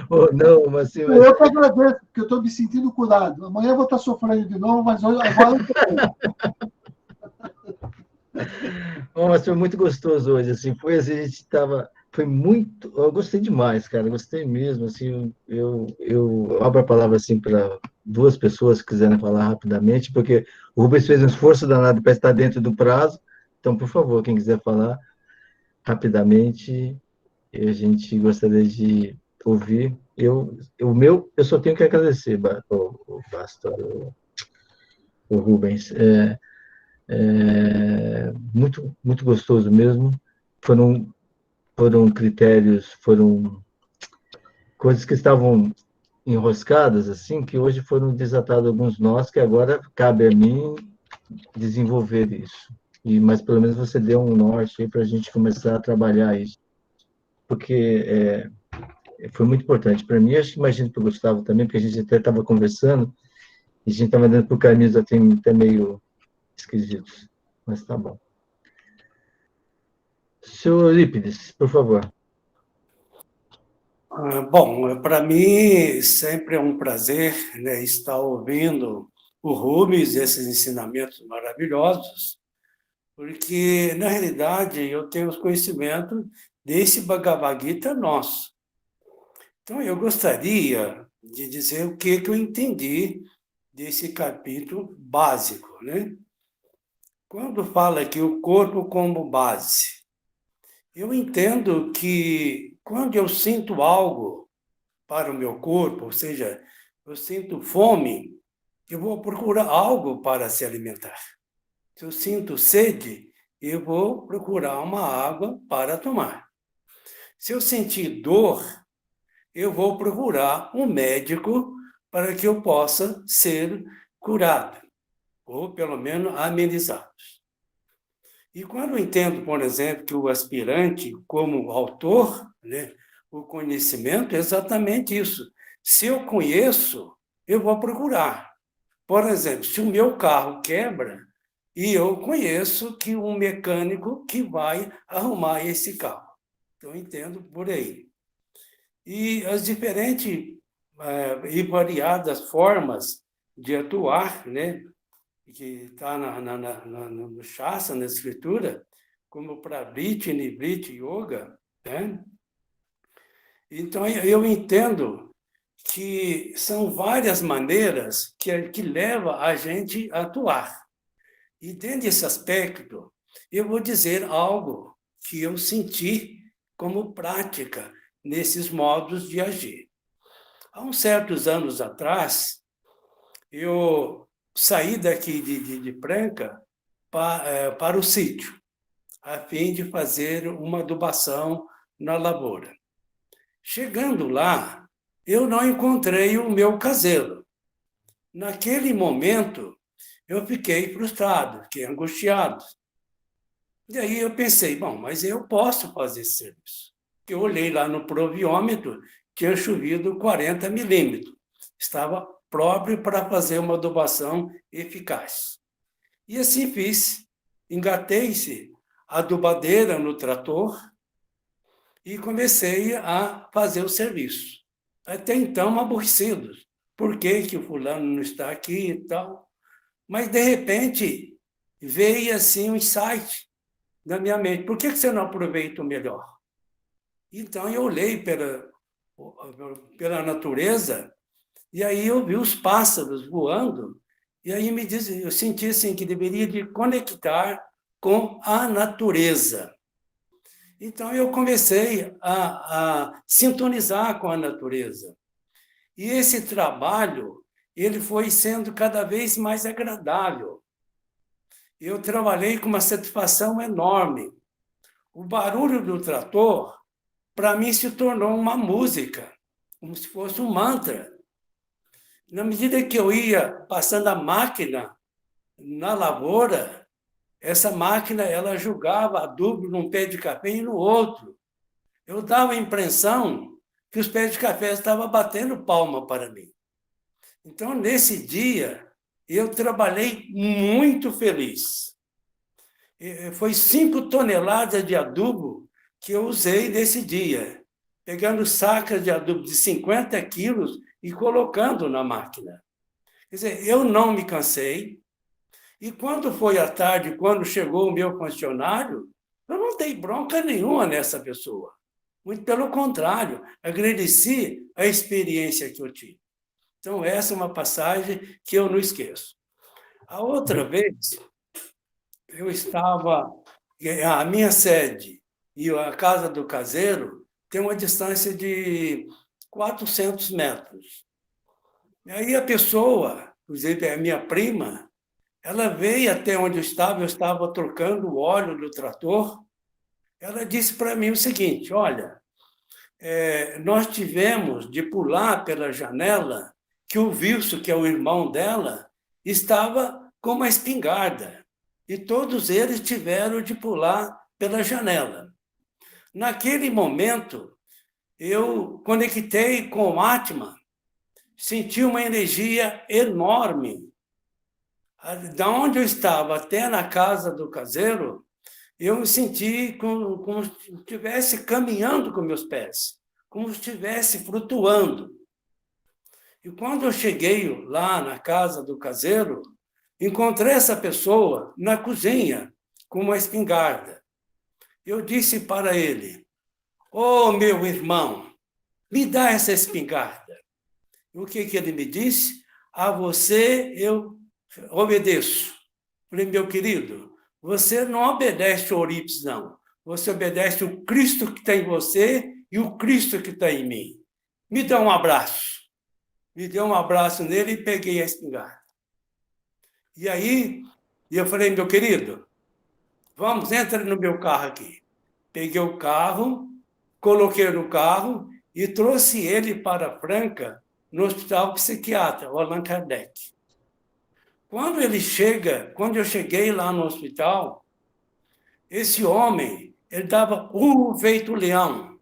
ou não, mas assim... Mas... Eu que agradeço, porque eu estou me sentindo curado. Amanhã eu vou estar sofrendo de novo, mas hoje, agora Oh, mas foi muito gostoso hoje, assim, foi assim, a gente estava, foi muito, eu gostei demais, cara, gostei mesmo, assim, eu abro a palavra, assim, para 2 pessoas que quiserem falar rapidamente, porque o Rubens fez um esforço danado para estar dentro do prazo, então, por favor, quem quiser falar rapidamente, a gente gostaria de ouvir. Eu só tenho que agradecer, o Bastor, o Rubens, muito, muito gostoso mesmo. Foram foram critérios, foram coisas que estavam enroscadas, assim, que hoje foram desatados alguns nós, que agora cabe a mim desenvolver isso. Mas pelo menos você deu um norte aí para a gente começar a trabalhar isso. Porque foi muito importante para mim, acho que imagino para o Gustavo também, porque a gente até estava conversando, e a gente estava andando por caminhos até meio esquisitos. Mas tá bom. Senhor Eurípides, por favor. Bom, para mim sempre é um prazer, né, estar ouvindo o Rubens, esses ensinamentos maravilhosos, porque, na realidade, eu tenho os conhecimentos desse Bhagavad Gita nosso. Então, eu gostaria de dizer o que eu entendi desse capítulo básico, né? Quando fala aqui o corpo como base, eu entendo que quando eu sinto algo para o meu corpo, ou seja, eu sinto fome, eu vou procurar algo para se alimentar. Se eu sinto sede, eu vou procurar uma água para tomar. Se eu sentir dor, eu vou procurar um médico para que eu possa ser curado, ou pelo menos amenizado. E quando eu entendo, por exemplo, que o aspirante, como autor, né, o conhecimento é exatamente isso. Se eu conheço, eu vou procurar. Por exemplo, se o meu carro quebra, e eu conheço que um mecânico que vai arrumar esse carro. Então, eu entendo por aí. E as diferentes e variadas formas de atuar, né, que está no Shastra, na escritura, como para Briti, Nibriti, Yoga, né? Então, eu entendo que são várias maneiras que levam a gente a atuar. E dentro desse aspecto, eu vou dizer algo que eu senti como prática nesses modos de agir. Há uns certos anos atrás, eu saí daqui de Franca para o sítio, a fim de fazer uma adubação na lavoura. Chegando lá, eu não encontrei o meu caseiro. Naquele momento, eu fiquei frustrado, fiquei angustiado. E aí eu pensei, bom, mas eu posso fazer esse serviço. Eu olhei lá no proviômetro, tinha chovido 40 milímetros. Estava próprio para fazer uma adubação eficaz. E assim fiz. Engatei-se a adubadeira no trator e comecei a fazer o serviço. Até então, aborrecido. Por que o fulano não está aqui e tal? Mas, de repente, veio assim um insight na minha mente. Por que você não aproveita o melhor? Então, eu olhei pela natureza e aí eu vi os pássaros voando e aí eu senti assim, que deveria de conectar com a natureza. Então, eu comecei a sintonizar com a natureza. E esse trabalho, ele foi sendo cada vez mais agradável. Eu trabalhei com uma satisfação enorme. O barulho do trator, para mim, se tornou uma música, como se fosse um mantra. Na medida que eu ia passando a máquina na lavoura, essa máquina ela jogava adubo num pé de café e no outro. Eu dava a impressão que os pés de café estavam batendo palma para mim. Então, nesse dia, eu trabalhei muito feliz. Foi 5 toneladas de adubo que eu usei nesse dia, pegando sacas de adubo de 50 quilos e colocando na máquina. Quer dizer, eu não me cansei. E quando foi à tarde, quando chegou o meu funcionário, eu não dei bronca nenhuma nessa pessoa. Muito pelo contrário, agradeci a experiência que eu tive. Então, essa é uma passagem que eu não esqueço. A outra vez, eu estava... A minha sede e a casa do caseiro tem uma distância de 400 metros. E aí a pessoa, inclusive a minha prima, ela veio até onde eu estava trocando o óleo do trator. ela disse para mim o seguinte: olha, nós tivemos de pular pela janela, que o Wilson, que é o irmão dela, estava com uma espingarda, e todos eles tiveram de pular pela janela. Naquele momento, eu conectei com o Atma, senti uma energia enorme. Da onde eu estava até na casa do caseiro, eu me senti como se estivesse caminhando com meus pés, como se estivesse flutuando. E quando eu cheguei lá na casa do caseiro, encontrei essa pessoa na cozinha, com uma espingarda. Eu disse para ele: "Ô, meu irmão, me dá essa espingarda." E o que ele me disse? "A você eu obedeço." Falei: "Meu querido, você não obedece o Eurípides, não. Você obedece o Cristo que está em você e o Cristo que está em mim. Me dá um abraço." Me deu um abraço nele e peguei a espingarda. E aí, eu falei: "Meu querido, vamos, entra no meu carro aqui." Peguei o carro, coloquei no carro e trouxe ele para Franca, no Hospital Psiquiatra, o Allan Kardec. Quando eu cheguei lá no hospital, esse homem, ele dava feito leão.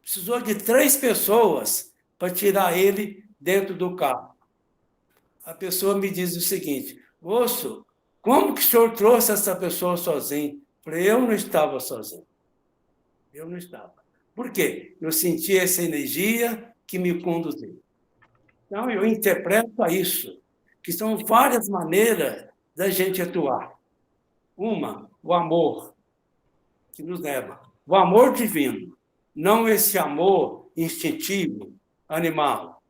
Precisou de 3 pessoas para tirar ele dentro do carro. A pessoa me diz o seguinte: "Moço, como que o senhor trouxe essa pessoa sozinho?" Eu falei: "Eu não estava sozinho. Eu não estava." Por quê? Eu senti essa energia que me conduziu. Então, eu interpreto a isso, que são várias maneiras da gente atuar. Uma, o amor, que nos leva. O amor divino, não esse amor instintivo, animal.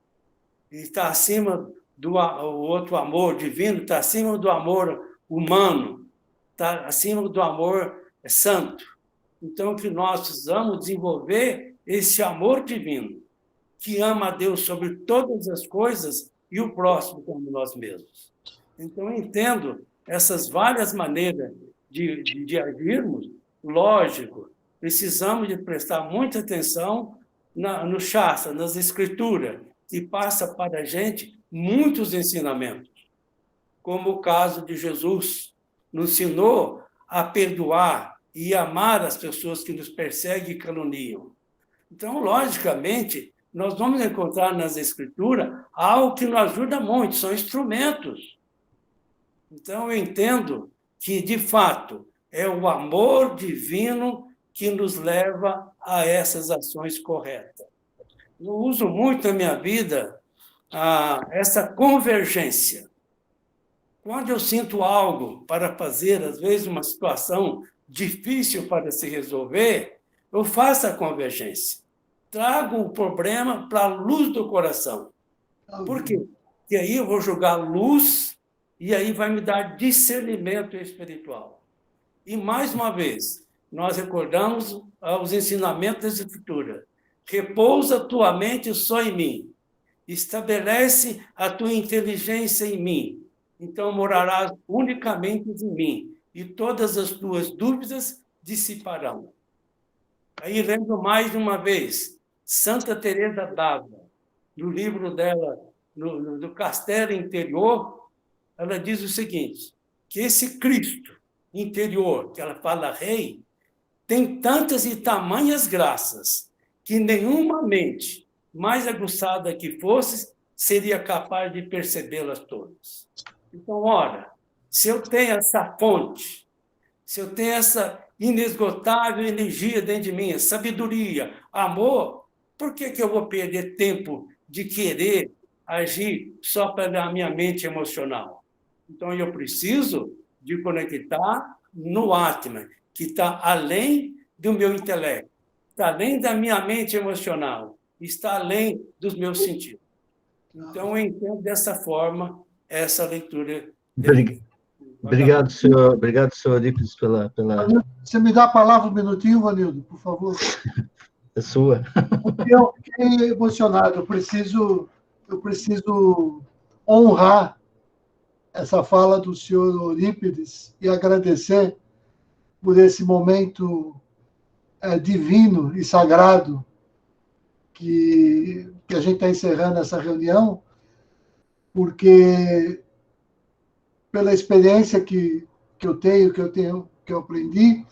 Está acima do outro amor divino, está acima do amor humano, está acima do amor santo. Então, que nós precisamos desenvolver esse amor divino, que ama a Deus sobre todas as coisas e o próximo como nós mesmos. Então, eu entendo essas várias maneiras de agirmos. Lógico, precisamos de prestar muita atenção no Shastra, nas escrituras, que passa para a gente muitos ensinamentos, como o caso de Jesus, nos ensinou a perdoar e amar as pessoas que nos perseguem e caluniam. Então, logicamente, nós vamos encontrar nas Escrituras algo que nos ajuda muito, são instrumentos. Então, eu entendo que, de fato, é o amor divino que nos leva a essas ações corretas. Eu uso muito na minha vida essa convergência. Quando eu sinto algo para fazer, às vezes, uma situação difícil para se resolver, eu faço a convergência. Trago o problema para a luz do coração. Por quê? Porque aí eu vou jogar luz e aí vai me dar discernimento espiritual. E, mais uma vez, nós recordamos os ensinamentos da Escritura. Repousa tua mente só em mim. Estabelece a tua inteligência em mim. Então morarás unicamente em mim, e todas as tuas dúvidas dissiparão. Aí lembro mais de uma vez, Santa Teresa d'Ávila, no livro dela, do Castelo Interior, ela diz o seguinte, que esse Cristo interior, que ela fala rei, tem tantas e tamanhas graças, que nenhuma mente, mais aguçada que fosse, seria capaz de percebê-las todas. Então, ora, se eu tenho essa fonte, se eu tenho essa inesgotável energia dentro de mim, sabedoria, amor, por que eu vou perder tempo de querer agir só pela minha mente emocional? Então, eu preciso de conectar no Atman, que está além do meu intelecto, está além da minha mente emocional, está além dos meus sentidos. Então, eu entendo dessa forma essa leitura. Obrigado, senhor Eurípides, pela... Você me dá a palavra um minutinho, Vanildo, por favor? É sua. Porque eu fiquei emocionado, eu preciso honrar essa fala do senhor Eurípides e agradecer por esse momento divino e sagrado que a gente está encerrando essa reunião, porque pela experiência que eu aprendi,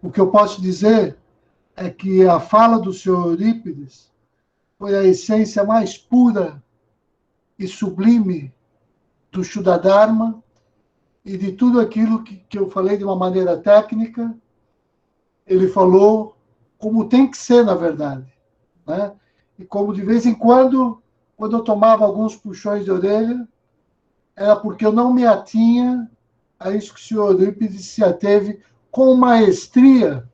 o que eu posso dizer é que a fala do senhor Eurípides foi a essência mais pura e sublime do Shuddha-dharma e de tudo aquilo que eu falei de uma maneira técnica, ele falou como tem que ser, na verdade, né? E como de vez em quando eu tomava alguns puxões de orelha, era porque eu não me atinha a isso que o senhor Eurípides se ateve com maestria.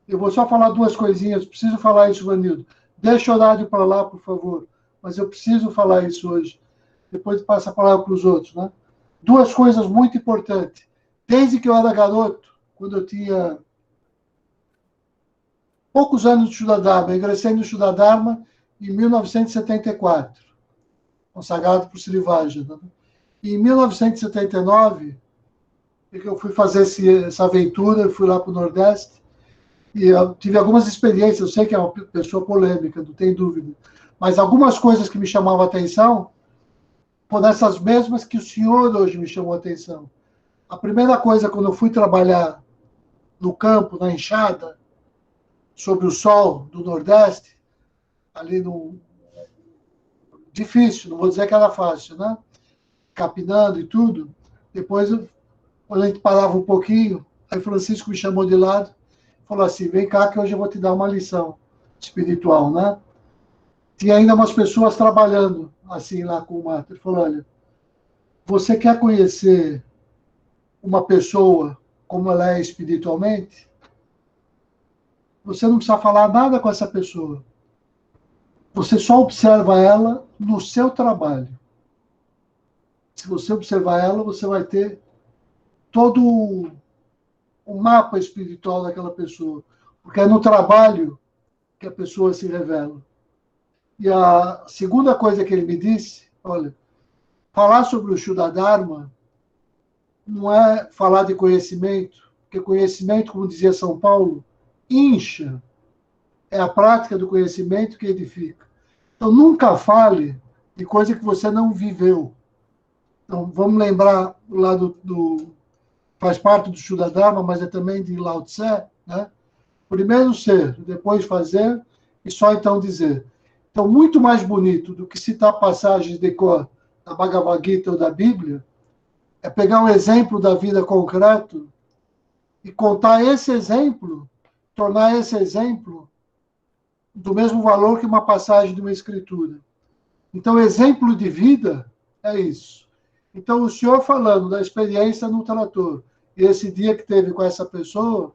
Eu vou só falar duas coisinhas, preciso falar isso, Vanildo. Deixa o horário para lá, por favor, mas eu preciso falar isso hoje. Depois passa a palavra para os outros, né? Duas coisas muito importantes. Desde que eu era garoto, quando eu tinha poucos anos de Shuddha-dharma, eu ingressei no Shuddha-dharma em 1974, consagrado por Srivajana. E em 1979, eu fui fazer essa aventura, eu fui lá para o Nordeste, e eu tive algumas experiências, eu sei que é uma pessoa polêmica, não tem dúvida, mas algumas coisas que me chamavam a atenção foram essas mesmas que o senhor hoje me chamou a atenção. A primeira coisa, quando eu fui trabalhar no campo, na enxada, sob o sol do Nordeste, ali no... Difícil, não vou dizer que era fácil, né? Capinando e tudo. Depois, quando a gente parava um pouquinho, aí Francisco me chamou de lado, falou assim, vem cá que hoje eu vou te dar uma lição espiritual, né? Tinha ainda umas pessoas trabalhando assim lá com o Mato. Ele falou, olha, você quer conhecer uma pessoa como ela é espiritualmente? Você não precisa falar nada com essa pessoa. Você só observa ela no seu trabalho. Se você observar ela, você vai ter todo o mapa espiritual daquela pessoa. Porque é no trabalho que a pessoa se revela. E a segunda coisa que ele me disse, olha, falar sobre o Shuddha-dharma não é falar de conhecimento, porque conhecimento, como dizia São Paulo, incha. É a prática do conhecimento que edifica. Então, nunca fale de coisa que você não viveu. Então, vamos lembrar lá faz parte do Shuddha-dharma, mas é também de Lao Tse, né? Primeiro ser, depois fazer, e só então dizer. Então, muito mais bonito do que citar passagens de cor da Bhagavad Gita ou da Bíblia, é pegar um exemplo da vida concreto e contar esse exemplo, tornar esse exemplo do mesmo valor que uma passagem de uma escritura. Então, exemplo de vida é isso. Então, o senhor falando da experiência no trator, e esse dia que teve com essa pessoa,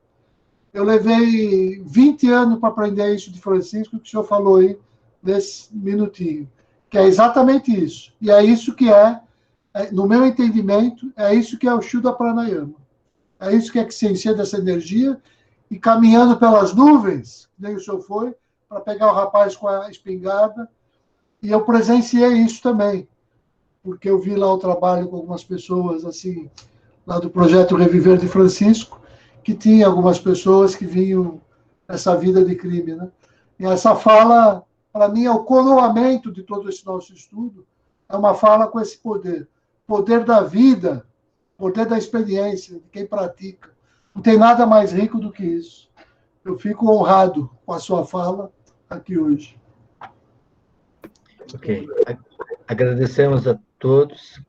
eu levei 20 anos para aprender isso de Francisco, que o senhor falou aí, nesse minutinho. Que é exatamente isso. E é isso que no meu entendimento, é isso que é o Shuddha Pranayama. É isso que se encher dessa energia, e caminhando pelas nuvens, nem o senhor foi, para pegar o rapaz com a espingarda, e eu presenciei isso também, porque eu vi lá o trabalho com algumas pessoas, assim, lá do projeto Reviver de Francisco, que tinha algumas pessoas que vinham nessa vida de crime, né? E essa fala, para mim, é o coroamento de todo esse nosso estudo, é uma fala com esse poder. Poder da vida, poder da experiência, de quem pratica. Não tem nada mais rico do que isso. Eu fico honrado com a sua fala aqui hoje. Ok. Agradecemos a todos.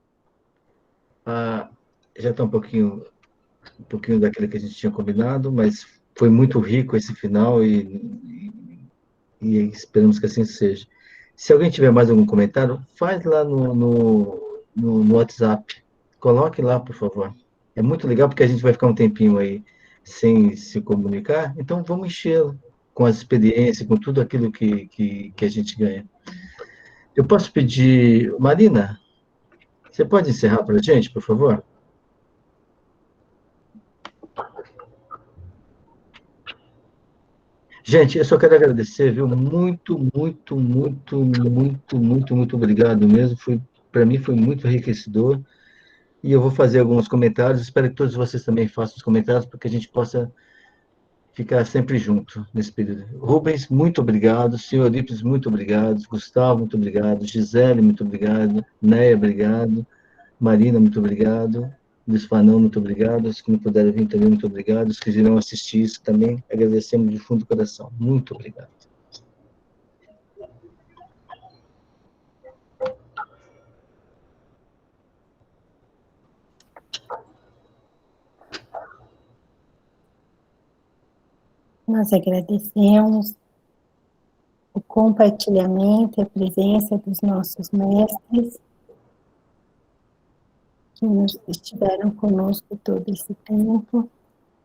Já está um pouquinho daquilo que a gente tinha combinado, mas foi muito rico esse final e esperamos que assim seja. Se alguém tiver mais algum comentário, faz lá no WhatsApp. Coloque lá, por favor. É muito legal porque a gente vai ficar um tempinho aí sem se comunicar, então vamos enchê-lo com as experiências, com tudo aquilo que a gente ganha. Eu posso pedir... Marina, você pode encerrar para a gente, por favor? Gente, eu só quero agradecer, viu? Muito, muito, muito, muito, muito, muito obrigado mesmo. Para mim foi muito enriquecedor. E eu vou fazer alguns comentários. Espero que todos vocês também façam os comentários, para que a gente possa ficar sempre junto nesse período. Rubens, muito obrigado. Senhor Eurípides, muito obrigado. Gustavo, muito obrigado. Gisele, muito obrigado. Neia, obrigado. Marina, muito obrigado. Luiz Fanão, muito obrigado. Os que não puderam vir também, muito obrigado. Os que irão assistir isso também, agradecemos de fundo do coração. Muito obrigado. Nós agradecemos o compartilhamento e a presença dos nossos mestres que estiveram conosco todo esse tempo.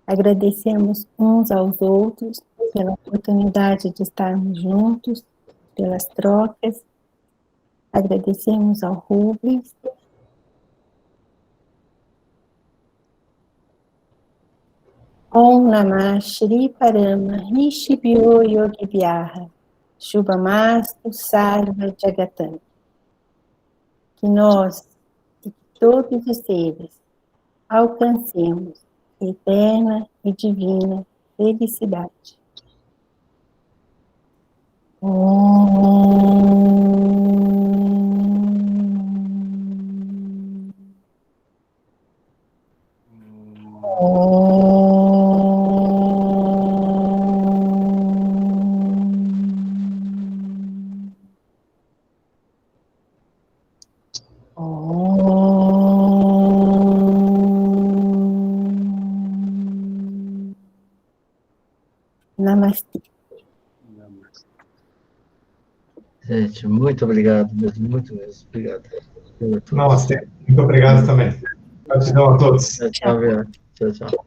Agradecemos uns aos outros pela oportunidade de estarmos juntos, pelas trocas. Agradecemos ao Rubens. Om Namah Shri Parama Rishibhyo Yogi Vyāha Shubhamastu Sarva Jagatam. Que nós e que todos os seres alcancemos eterna e divina felicidade. Namastê. Gente, muito obrigado mesmo, muito mesmo. Obrigado. Nossa, muito obrigado também. Gratidão a todos. Tchau, tchau.